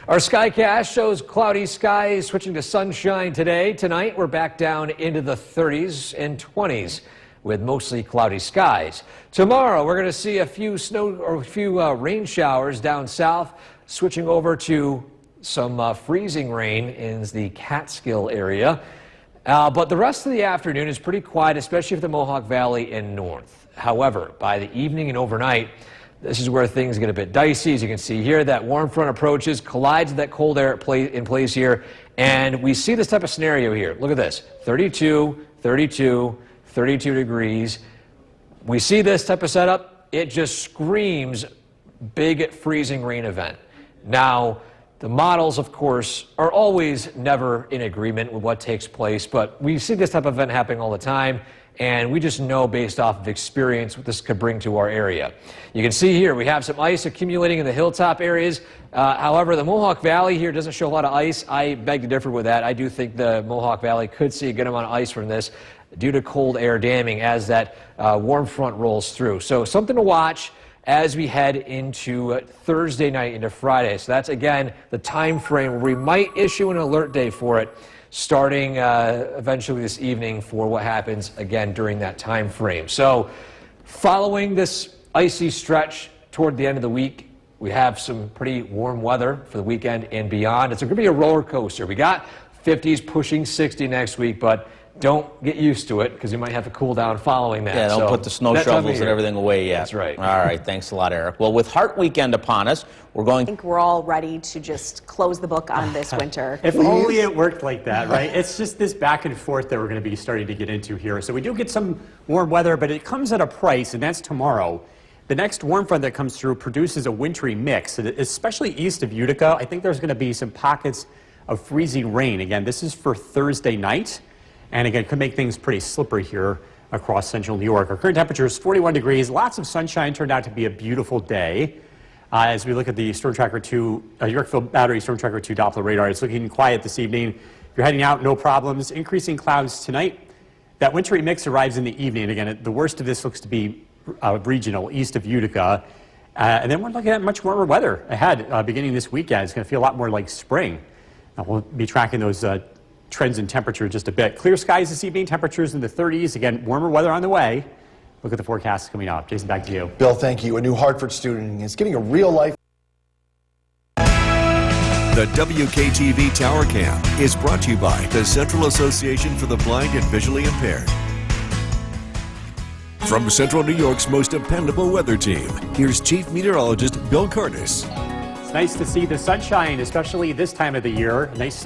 Our Skycast shows cloudy skies switching to sunshine today. Tonight we're back down into the 30s and 20s with mostly cloudy skies. Tomorrow we're going to see a few rain showers down south, switching over to some freezing rain in the Catskill area. But the rest of the afternoon is pretty quiet, especially for the Mohawk Valley and north. However, by the evening and overnight, this is where things get a bit dicey. As you can see here, that warm front approaches, collides with that cold air in place here, and we see this type of scenario here. Look at this, 32, 32, 32 degrees. We see this type of setup. It just screams big freezing rain event. Now, the models, of course, are always never in agreement with what takes place, but we see this type of event happening all the time, and we just know based off of experience what this could bring to our area. You can see here we have some ice accumulating in the hilltop areas. However, the Mohawk Valley here doesn't show a lot of ice. I beg to differ with that. I do think the Mohawk Valley could see a good amount of ice from this due to cold air damming as that warm front rolls through. So something to watch as we head into Thursday night into Friday. So that's, again, the time frame where we might issue an alert day for it, starting eventually this evening for what happens, again, during that time frame. So following this icy stretch toward the end of the week, we have some pretty warm weather for the weekend and beyond. It's going to be a roller coaster. We got 50s pushing 60 next week, but don't get used to it because you might have to cool down following that. Yeah, don't So, put the snow that time of shovels and year. everything away yet. That's right. All right, thanks a lot, Eric. Well, with Heart Weekend upon us, we're going I think we're all ready to just close the book on this winter. If only it worked like that, right? It's just this back and forth that we're going to be starting to get into here. So we do get some warm weather, but it comes at a price, and that's tomorrow. The next warm front that comes through produces a wintry mix, especially east of Utica. I think there's going to be some pockets of freezing rain. Again, this is for Thursday night, and again, could make things pretty slippery here across central New York. Our current temperature is 41 degrees, lots of sunshine, turned out to be a beautiful day. As we look at the Storm Tracker 2, Yorkville Battery Storm Tracker 2 Doppler radar, it's looking quiet this evening. If you're heading out, no problems. Increasing clouds tonight. That wintry mix arrives in the evening. Again, the worst of this looks to be regional, east of Utica. And then we're looking at much warmer weather ahead beginning this weekend. It's going to feel a lot more like spring. We'll be tracking those trends in temperature just a bit. Clear skies this evening, temperatures in the 30s. Again, warmer weather on the way. Look at the forecast coming up. Jason, back to you. Bill, thank you. A New Hartford student is getting a real life. The WKTV Tower Cam is brought to you by the Central Association for the Blind and Visually Impaired. From Central New York's most dependable weather team, here's Chief Meteorologist Bill Curtis. It's nice to see the sunshine, especially this time of the year. A nice,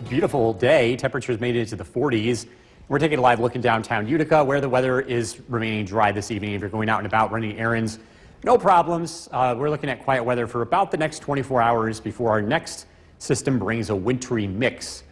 beautiful day. Temperatures made it into the 40s. We're taking a live look in downtown Utica, where the weather is remaining dry this evening. If you're going out and about running errands, no problems. We're looking at quiet weather for about the next 24 hours before our next system brings a wintry mix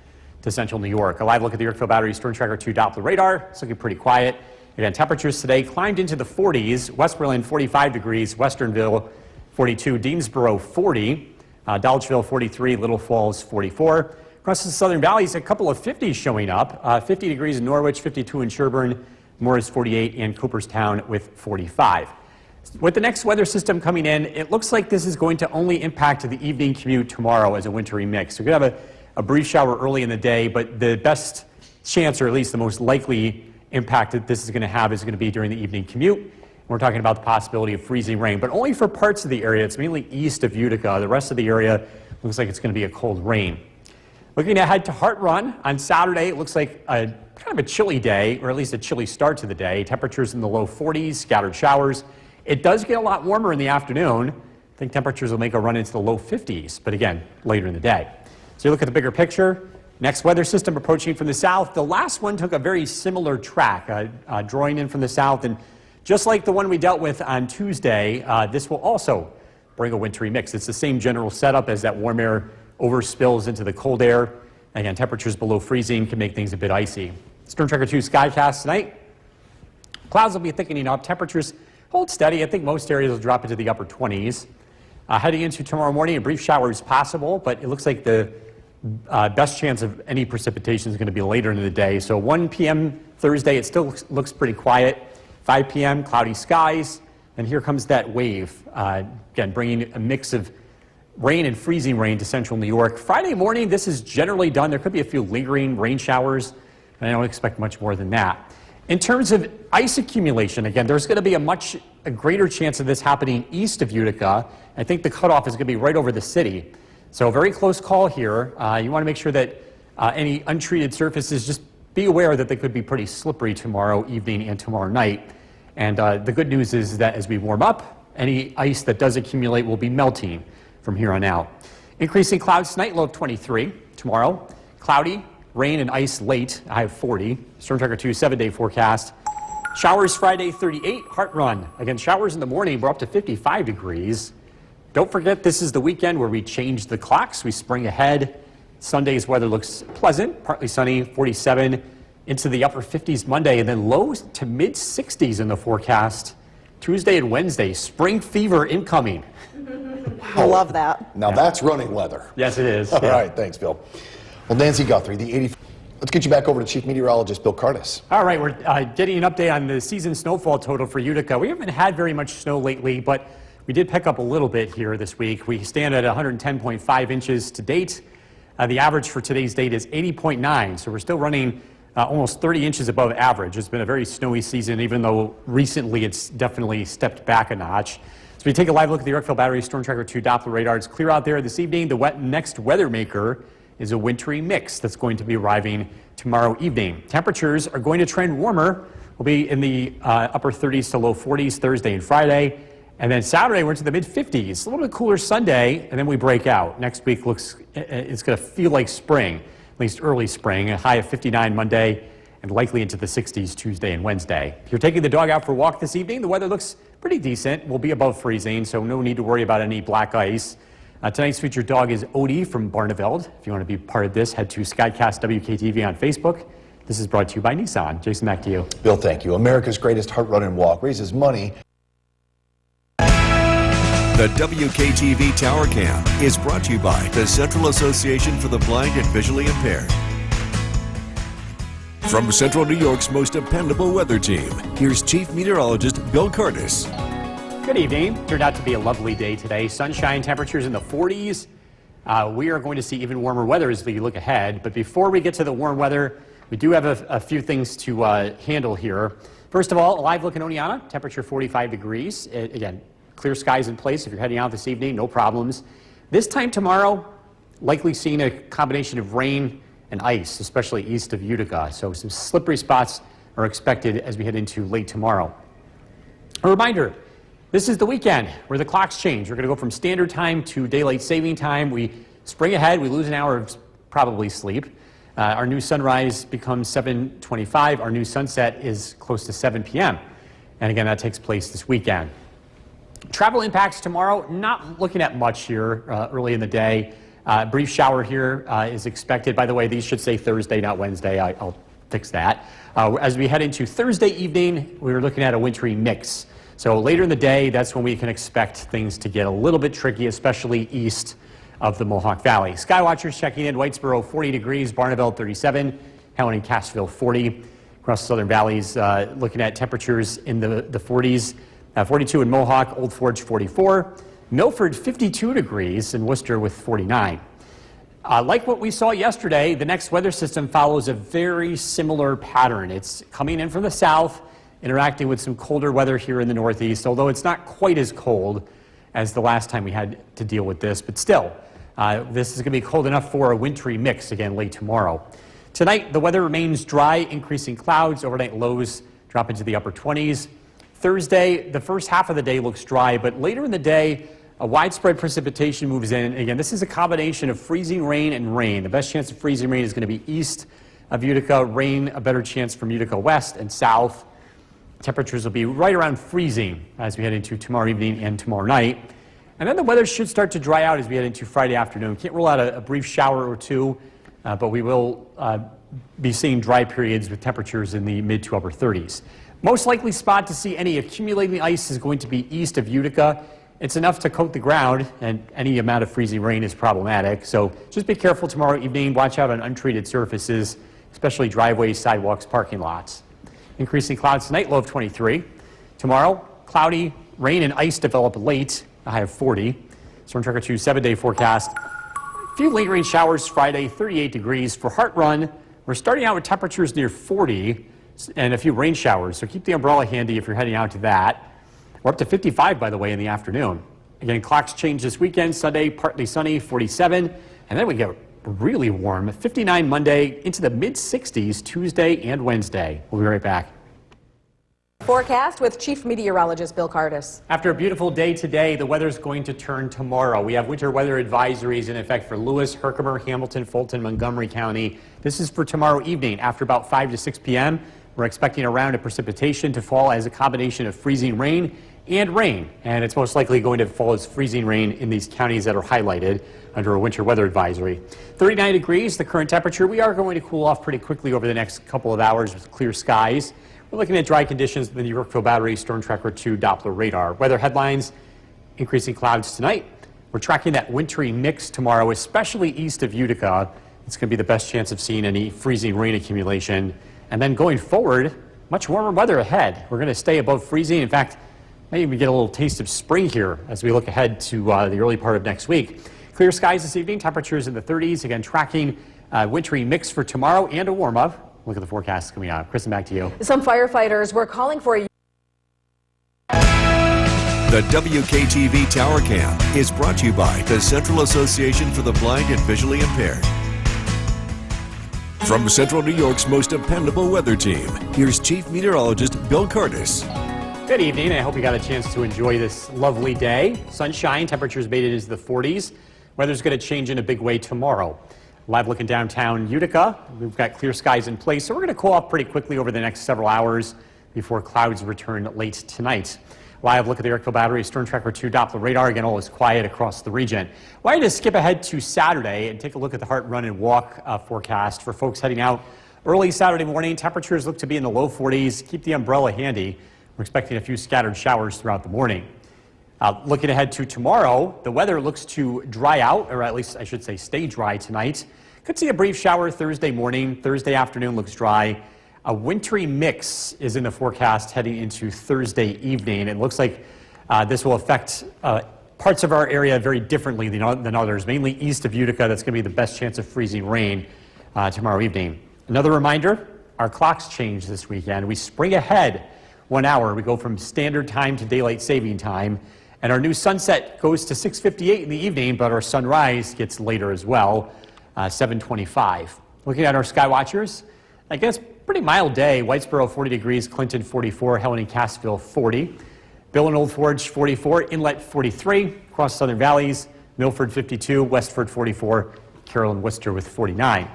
to central New York. A live look at the Yorkville Battery Storm Tracker 2 Doppler radar. It's looking pretty quiet. Again, temperatures today climbed into the 40s. West Berlin, 45 degrees. Westernville, 42. Deansboro, 40. Dolgeville, 43. Little Falls, 44. Across the Southern Valleys, a couple of 50s showing up. 50 degrees in Norwich, 52 in Sherburne, Morris 48, and Cooperstown with 45. With the next weather system coming in, it looks like this is going to only impact the evening commute tomorrow as a wintry mix. We're going to have a brief shower early in the day, but the best chance, or at least the most likely impact that this is going to have is going to be during the evening commute. We're talking about the possibility of freezing rain, but only for parts of the area. It's mainly east of Utica. The rest of the area looks like it's going to be a cold rain. Looking ahead to Heart Run on Saturday, it looks like a kind of a chilly day, or at least a chilly start to the day. Temperatures in the low 40s, scattered showers. It does get a lot warmer in the afternoon. I think temperatures will make a run into the low 50s, but again, later in the day. So you look at the bigger picture. Next weather system approaching from the south. The last one took a very similar track, drawing in from the south. And just like the one we dealt with on Tuesday, this will also bring a wintry mix. It's the same general setup as that warm air overspills into the cold air. Again, temperatures below freezing can make things a bit icy. Storm Tracker 2 skycast tonight. Clouds will be thickening up. Temperatures hold steady. I think most areas will drop into the upper 20s. Heading into tomorrow morning, a brief shower is possible, but it looks like the best chance of any precipitation is going to be later in the day. So 1 p.m. Thursday, it still looks pretty quiet. 5 p.m., cloudy skies. And here comes that wave, again, bringing a mix of rain and freezing rain to central New York. Friday morning, this is generally done. There could be a few lingering rain showers, and I don't expect much more than that. In terms of ice accumulation, again, there's going to be a greater chance of this happening east of Utica. I think the cutoff is going to be right over the city. So a very close call here. You want to make sure that any untreated surfaces, just be aware that they could be pretty slippery tomorrow evening and tomorrow night. And the good news is that as we warm up, any ice that does accumulate will be melting from here on out. Increasing clouds tonight, low of 23. Tomorrow, cloudy, rain and ice late, high of 40. Storm Tracker 2 7-day forecast. Showers Friday, 38. Heart Run. Again, showers in the morning, we're up to 55 degrees. Don't forget, this is the weekend where we change the clocks. We spring ahead. Sunday's weather looks pleasant, partly sunny, 47 into the upper 50s Monday, and then low to mid 60s in the forecast. Tuesday and Wednesday, spring fever incoming. I love that. Now that's running weather. Yes, it is. All right, thanks, Bill. Well, Nancy Guthrie, the 80. Let's get you back over to Chief Meteorologist Bill Curtis. All right, we're getting an update on the season snowfall total for Utica. We haven't had very much snow lately, but we did pick up a little bit here this week. We stand at 110.5 inches to date. The average for today's date is 80.9, so we're still running almost 30 inches above average. It's been a very snowy season, even though recently it's definitely stepped back a notch. So we take a live look at the Yorkville Battery Storm Tracker 2 Doppler radar. It's clear out there this evening. The next weather maker is a wintry mix that's going to be arriving tomorrow evening. Temperatures are going to trend warmer. We'll be in the upper 30s to low 40s Thursday and Friday. And then Saturday, we're into the mid-50s. A little bit cooler Sunday, and then we break out. Next week it's going to feel like spring, at least early spring. A high of 59 Monday, and likely into the 60s Tuesday and Wednesday. If you're taking the dog out for a walk this evening, the weather looks pretty decent. We'll be above freezing, so no need to worry about any black ice. Tonight's featured dog is Odie from Barneveld. If you want to be part of this, head to Skycast WKTV on Facebook. This is brought to you by Nissan. Jason, back to you. Bill, thank you. America's Greatest Heart Run and Walk raises money. The WKTV Tower Cam is brought to you by the Central Association for the Blind and Visually Impaired. From Central New York's most dependable weather team, here's Chief Meteorologist Bill Curtis. Good evening. Turned out to be a lovely day today. Sunshine, temperatures in the 40s. We are going to see even warmer weather as we look ahead. But before we get to the warm weather, we do have a few things to handle here. First of all, a live look in Oneonta, temperature 45 degrees. Again, clear skies in place if you're heading out this evening, no problems. This time tomorrow, likely seeing a combination of rain and ice, especially east of Utica. So some slippery spots are expected as we head into late tomorrow. A reminder, this is the weekend where the clocks change. We're going to go from standard time to daylight saving time. We spring ahead, we lose an hour of probably sleep. Our new sunrise becomes 7:25. Our new sunset is close to 7 p.m. And again, that takes place this weekend. Travel impacts tomorrow, not looking at much here early in the day. Brief shower here is expected. By the way, these should say Thursday, not Wednesday. I'll fix that. As we head into Thursday evening, we're looking at a wintry mix. So later in the day, that's when we can expect things to get a little bit tricky, especially east of the Mohawk Valley. Skywatchers checking in, Whitesboro 40 degrees, Barneveld 37, Helen and Cassville 40. Across the southern valleys, looking at temperatures in the 40s. 42 in Mohawk, Old Forge 44, Milford 52 degrees, and Worcester with 49. Like what we saw yesterday, the next weather system follows a very similar pattern. It's coming in from the south, interacting with some colder weather here in the northeast, although it's not quite as cold as the last time we had to deal with this, but still, this is going to be cold enough for a wintry mix again late tomorrow. Tonight, the weather remains dry, increasing clouds, overnight lows drop into the upper 20s. Thursday, the first half of the day looks dry, but later in the day, a widespread precipitation moves in. Again, this is a combination of freezing rain and rain. The best chance of freezing rain is going to be east of Utica. Rain, a better chance from Utica west and south. Temperatures will be right around freezing as we head into tomorrow evening and tomorrow night. And then the weather should start to dry out as we head into Friday afternoon. Can't rule out a brief shower or two, but we will be seeing dry periods with temperatures in the mid to upper 30s. Most likely spot to see any accumulating ice is going to be east of Utica. It's enough to coat the ground, and any amount of freezing rain is problematic. So just be careful tomorrow evening. Watch out on untreated surfaces, especially driveways, sidewalks, parking lots. Increasing clouds tonight, low of 23. Tomorrow, cloudy, rain and ice develop late, a high of 40. Storm Tracker 2 7-day forecast. A few lingering showers Friday, 38 degrees. For Heart Run, we're starting out with temperatures near 40. And a few rain showers, so keep the umbrella handy if you're heading out to that. We're up to 55, by the way, in the afternoon. Again, clocks change this weekend. Sunday, partly sunny, 47. And then we get really warm, 59 Monday, into the mid-60s Tuesday and Wednesday. We'll be right back. Forecast with Chief Meteorologist Bill Curtis. After a beautiful day today, the weather's going to turn tomorrow. We have winter weather advisories in effect for Lewis, Herkimer, Hamilton, Fulton, Montgomery County. This is for tomorrow evening after about 5 to 6 p.m. We're expecting a round of precipitation to fall as a combination of freezing rain and rain. And it's most likely going to fall as freezing rain in these counties that are highlighted under a winter weather advisory. 39 degrees, the current temperature. We are going to cool off pretty quickly over the next couple of hours with clear skies. We're looking at dry conditions with the Yorkville Battery Storm Tracker 2 Doppler radar. Weather headlines, increasing clouds tonight. We're tracking that wintry mix tomorrow, especially east of Utica. It's going to be the best chance of seeing any freezing rain accumulation. And then going forward, much warmer weather ahead. We're going to stay above freezing. In fact, maybe we get a little taste of spring here as we look ahead to the early part of next week. Clear skies this evening, temperatures in the 30s. Again, tracking wintry mix for tomorrow and a warm up. Look at the forecast coming out. Kristen, back to you. Some firefighters were calling for a The WKTV Tower Cam is brought to you by the Central Association for the Blind and Visually Impaired. From Central New York's most dependable weather team, here's Chief Meteorologist Bill Curtis. Good evening. I hope you got a chance to enjoy this lovely day. Sunshine, temperatures made it into the 40s. Weather's going to change in a big way tomorrow. Live looking downtown Utica. We've got clear skies in place, so we're going to cool off pretty quickly over the next several hours before clouds return late tonight. Live look at the Yorkville Battery Storm Tracker 2 Doppler radar. Again, all is quiet across the region. Why don't you skip ahead to Saturday and take a look at the Heart Run and Walk forecast for folks heading out early Saturday morning. Temperatures look to be in the low 40s. Keep the umbrella handy. We're expecting a few scattered showers throughout the morning. Looking ahead to tomorrow, the weather looks to dry out, or at least I should say stay dry tonight. Could see a brief shower Thursday morning. Thursday afternoon looks dry. A wintry mix is in the forecast heading into Thursday evening. It looks like this will affect parts of our area very differently than others, mainly east of Utica. That's going to be the best chance of freezing rain tomorrow evening. Another reminder, our clocks change this weekend. We spring ahead 1 hour. We go from standard time to daylight saving time. And our new sunset goes to 6:58 in the evening, but our sunrise gets later as well, 7:25. Looking at our sky watchers, I guess pretty mild day. Whitesboro 40 degrees, Clinton 44, Helen and Cassville 40, Bill and Old Forge 44, Inlet 43, across Southern Valleys, Milford 52, Westford 44, Carroll and Worcester with 49.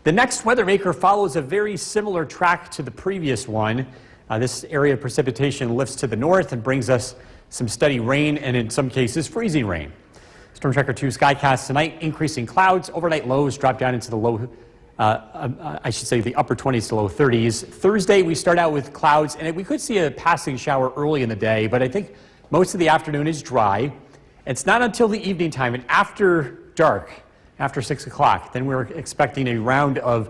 The next weather maker follows a very similar track to the previous one. This area of precipitation lifts to the north and brings us some steady rain and in some cases freezing rain. Storm Tracker 2 skycast tonight, increasing clouds. Overnight lows drop down into the low, the upper 20s to low 30s. Thursday we start out with clouds and we could see a passing shower early in the day, but I think most of the afternoon is dry. It's not until the evening time and after dark, after 6 o'clock, then we're expecting a round of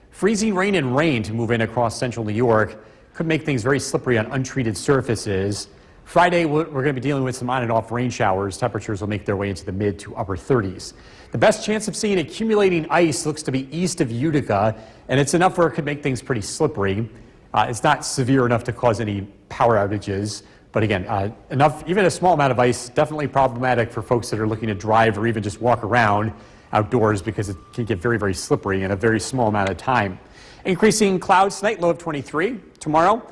freezing rain and rain to move in across central New York. Could make things very slippery on untreated surfaces. Friday, we're going to be dealing with some on and off rain showers. Temperatures will make their way into the mid to upper 30s. The best chance of seeing accumulating ice looks to be east of Utica, and it's enough where it could make things pretty slippery. It's not severe enough to cause any power outages, but again, enough, even a small amount of ice, definitely problematic for folks that are looking to drive or even just walk around outdoors because it can get very, very slippery in a very small amount of time. Increasing clouds tonight, low of 23. Tomorrow,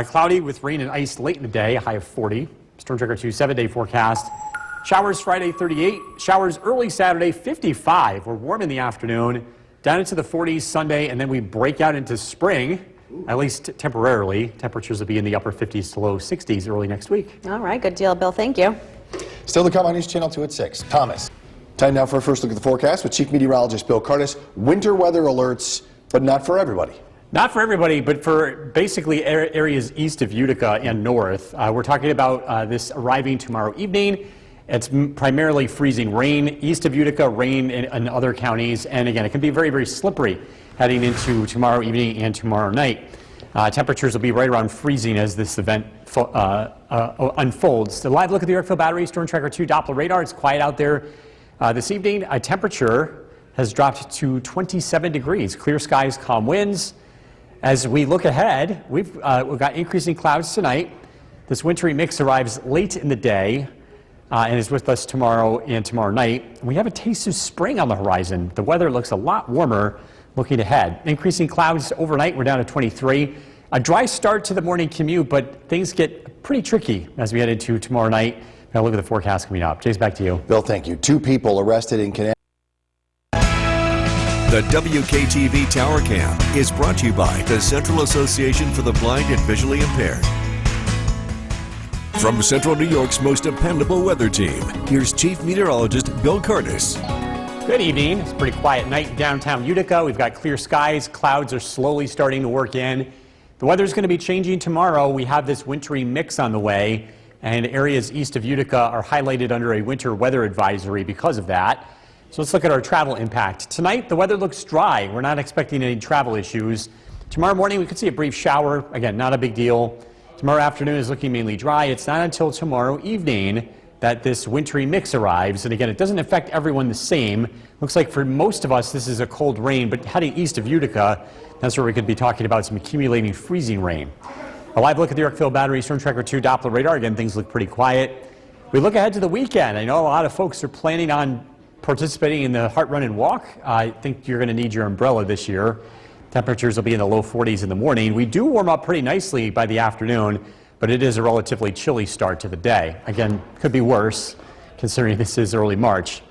cloudy with rain and ice late in the day, a high of 40. Storm Tracker 2 7-day forecast. Showers Friday 38, showers early Saturday 55. We're warm in the afternoon, down into the 40s Sunday, and then we break out into spring, at least temporarily. Temperatures will be in the upper 50s to low 60s early next week. All right, good deal, Bill. Thank you. Still to come on News Channel 2 at 6. Thomas. Time now for a first look at the forecast with Chief Meteorologist Bill Curtis. Winter weather alerts, but not for everybody. Not for everybody, but for basically areas east of Utica and north. We're talking about this arriving tomorrow evening. It's primarily freezing rain. East of Utica, rain in other counties. And again, it can be very, very slippery heading into tomorrow evening and tomorrow night. Temperatures will be right around freezing as this event unfolds. The live look at the Yorkville Battery Storm Tracker 2 Doppler radar. It's quiet out there this evening. Temperature has dropped to 27 degrees. Clear skies, calm winds. As we look ahead, we've got increasing clouds tonight. This wintry mix arrives late in the day and is with us tomorrow and tomorrow night. We have a taste of spring on the horizon. The weather looks a lot warmer looking ahead. Increasing clouds overnight, we're down to 23. A dry start to the morning commute, but things get pretty tricky as we head into tomorrow night. Now look at the forecast coming up. Jace, back to you. Bill, thank you. 2 people arrested in Connecticut. The WKTV Tower Cam is brought to you by the Central Association for the Blind and Visually Impaired. From Central New York's most dependable weather team, here's Chief Meteorologist Bill Curtis. Good evening. It's a pretty quiet night in downtown Utica. We've got clear skies. Clouds are slowly starting to work in. The weather's going to be changing tomorrow. We have this wintry mix on the way, and areas east of Utica are highlighted under a winter weather advisory because of that. So let's look at our travel impact. Tonight, the weather looks dry. We're not expecting any travel issues. Tomorrow morning, we could see a brief shower. Again, not a big deal. Tomorrow afternoon is looking mainly dry. It's not until tomorrow evening that this wintry mix arrives. And again, it doesn't affect everyone the same. Looks like for most of us, this is a cold rain, but heading east of Utica, that's where we could be talking about some accumulating freezing rain. A live look at the Yorkville Battery Storm Tracker 2 Doppler radar. Again, things look pretty quiet. We look ahead to the weekend. I know a lot of folks are planning on participating in the Heart Run and Walk, I think you're going to need your umbrella this year. Temperatures will be in the low 40s in the morning. We do warm up pretty nicely by the afternoon, but it is a relatively chilly start to the day. Again, could be worse considering this is early March.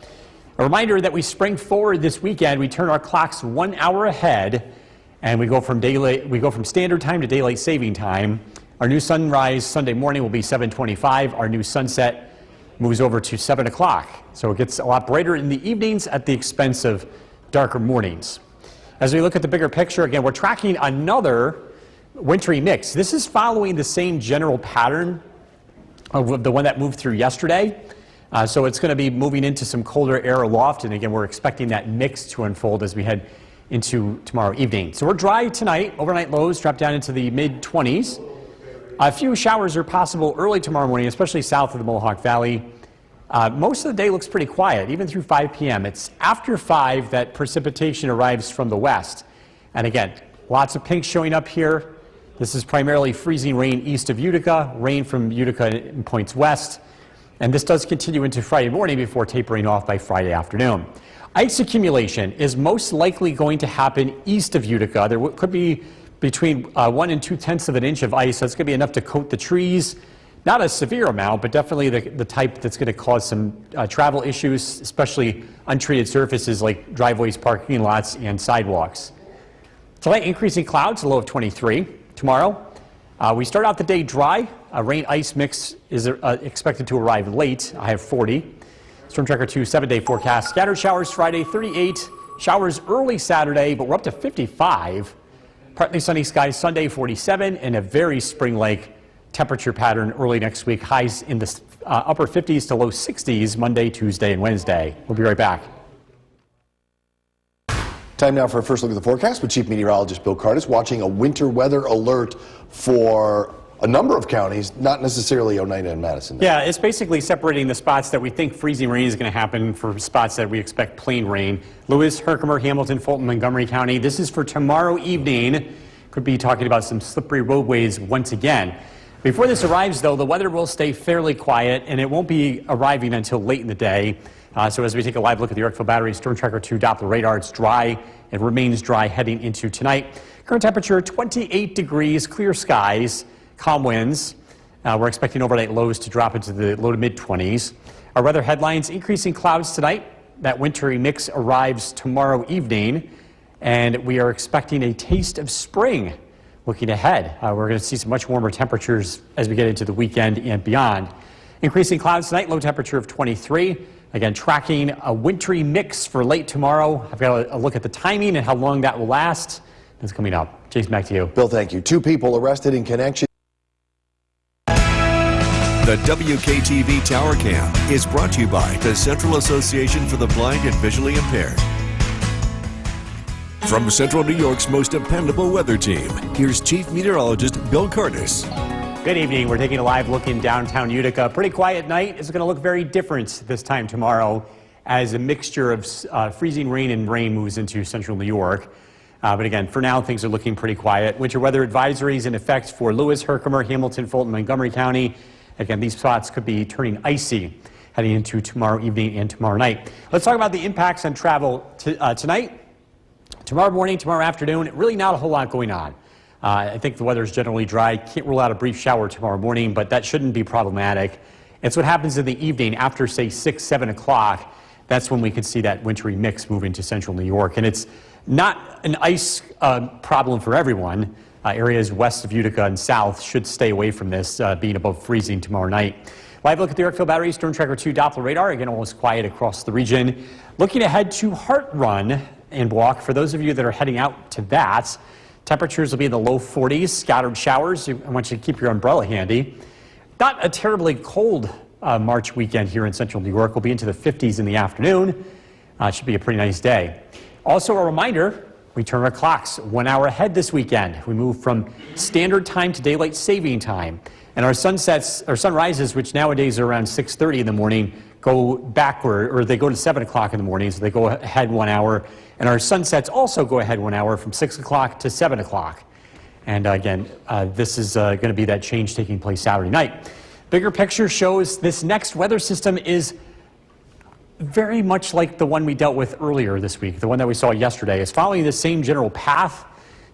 A reminder that we spring forward this weekend. We turn our clocks 1 hour ahead, and we go from standard time to daylight saving time. Our new sunrise Sunday morning will be 7:25. Our new sunset moves over to 7 o'clock. So it gets a lot brighter in the evenings at the expense of darker mornings. As we look at the bigger picture, again, we're tracking another wintry mix. This is following the same general pattern of the one that moved through yesterday. So it's going to be moving into some colder air aloft, and again, we're expecting that mix to unfold as we head into tomorrow evening. So we're dry tonight. Overnight lows drop down into the mid-20s. A few showers are possible early tomorrow morning, especially south of the Mohawk Valley. Most of the day looks pretty quiet, even through 5 p.m. It's after 5 that precipitation arrives from the west. And again, lots of pink showing up here. This is primarily freezing rain east of Utica, rain from Utica and points west. And this does continue into Friday morning before tapering off by Friday afternoon. Ice accumulation is most likely going to happen east of Utica. There could be between 1 and 2/10 of an inch of ice. That's going to be enough to coat the trees. Not a severe amount, but definitely the type that's going to cause some travel issues, especially untreated surfaces like driveways, parking lots, and sidewalks. Tonight, increasing clouds, a low of 23. Tomorrow, we start out the day dry. A rain-ice mix is expected to arrive late. I have 40. Storm Tracker 2 7-day forecast. Scattered showers Friday, 38. Showers early Saturday, but we're up to 55. Partly sunny skies Sunday, 47. And a very spring-like temperature pattern early next week. Highs in the upper 50s to low 60s Monday, Tuesday, and Wednesday. We'll be right back. Time now for a first look at the forecast with Chief Meteorologist Bill Curtis, watching a winter weather alert for a number of counties, not necessarily Oneida and Madison. Yeah, it's basically separating the spots that we think freezing rain is going to happen for spots that we expect plain rain. Lewis, Herkimer, Hamilton, Fulton, Montgomery County. This is for tomorrow evening. Could be talking about some slippery roadways once again. Before this arrives, though, the weather will stay fairly quiet, and it won't be arriving until late in the day. So as we take a live look at the Yorkville Battery Storm Tracker 2 Doppler radar, it's dry. It remains dry heading into tonight. Current temperature 28 degrees, clear skies, calm winds. We're expecting overnight lows to drop into the low to mid-20s. Our weather headlines: increasing clouds tonight. That wintry mix arrives tomorrow evening, and we are expecting a taste of spring. Looking ahead, we're going to see some much warmer temperatures as we get into the weekend and beyond. Increasing clouds tonight, low temperature of 23. Again, tracking a wintry mix for late tomorrow. I've got a look at the timing and how long that will last. That's coming up. Jason, back to you. Bill, thank you. 2 people arrested in connection. The WKTV Tower Cam is brought to you by the Central Association for the Blind and Visually Impaired. From Central New York's most dependable weather team, here's Chief Meteorologist Bill Curtis. Good evening. We're taking a live look in downtown Utica. Pretty quiet night. It's going to look very different this time tomorrow as a mixture of freezing rain and rain moves into central New York. But again, for now, things are looking pretty quiet. Winter weather advisories in effect for Lewis, Herkimer, Hamilton, Fulton, Montgomery County. Again, these spots could be turning icy heading into tomorrow evening and tomorrow night. Let's talk about the impacts on travel tonight, tomorrow morning, tomorrow afternoon. Really not a whole lot going on. I think the weather is generally dry. Can't rule out a brief shower tomorrow morning, but that shouldn't be problematic. It's what happens in the evening after, say, 6, 7 o'clock. That's when we could see that wintry mix move into central New York. And it's not an ice problem for everyone. Areas west of Utica and south should stay away from this, being above freezing tomorrow night. Live look at the Yorkville Battery Storm Tracker 2 Doppler radar. Again, almost quiet across the region. Looking ahead to Heart Run and Walk. For those of you that are heading out to that, temperatures will be in the low 40s, scattered showers. I want you to keep your umbrella handy. Not a terribly cold March weekend here in central New York. We'll be into the 50s in the afternoon. It should be a pretty nice day. Also a reminder, we turn our clocks 1 hour ahead this weekend. We move from standard time to daylight saving time. And our sunsets, or sunrises, which nowadays are around 6:30 in the morning, go backward, or they go to 7 o'clock in the morning, so they go ahead 1 hour. And our sunsets also go ahead 1 hour from 6 o'clock to 7 o'clock. And again, this is going to be that change taking place Saturday night. Bigger picture shows this next weather system is very much like the one we dealt with earlier this week, the one that we saw yesterday. It's following the same general path,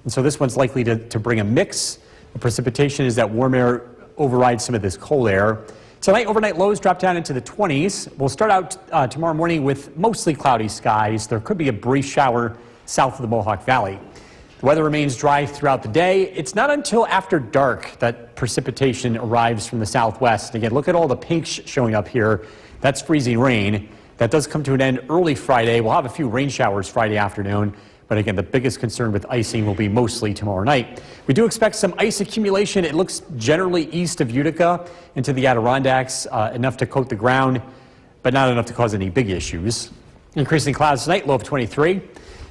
and so this one's likely to bring a mix. The precipitation is that warm air overrides some of this cold air. Tonight, overnight lows drop down into the 20s. We'll start out tomorrow morning with mostly cloudy skies. There could be a brief shower south of the Mohawk Valley. The weather remains dry throughout the day. It's not until after dark that precipitation arrives from the southwest. Again, look at all the pinks showing up here. That's freezing rain. That does come to an end early Friday. We'll have a few rain showers Friday afternoon. But again, the biggest concern with icing will be mostly tomorrow night. We do expect some ice accumulation. It looks generally east of Utica into the Adirondacks, enough to coat the ground, but not enough to cause any big issues. Increasing clouds tonight, low of 23.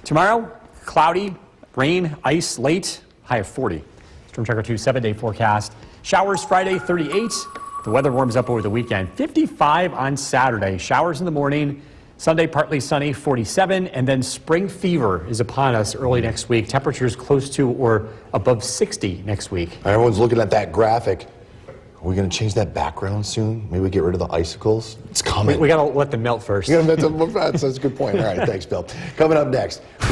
Tomorrow, cloudy, rain, ice late, high of 40. Storm Tracker 2 7-day forecast. Showers Friday, 38. The weather warms up over the weekend. 55 on Saturday. Showers in the morning. Sunday, partly sunny, 47, and then spring fever is upon us early next week. Temperatures close to or above 60 next week. Everyone's looking at that graphic. Are we going to change that background soon? Maybe we get rid of the icicles? It's coming. We got to let them melt first. That's a good point. All right, thanks, Bill. Coming up next.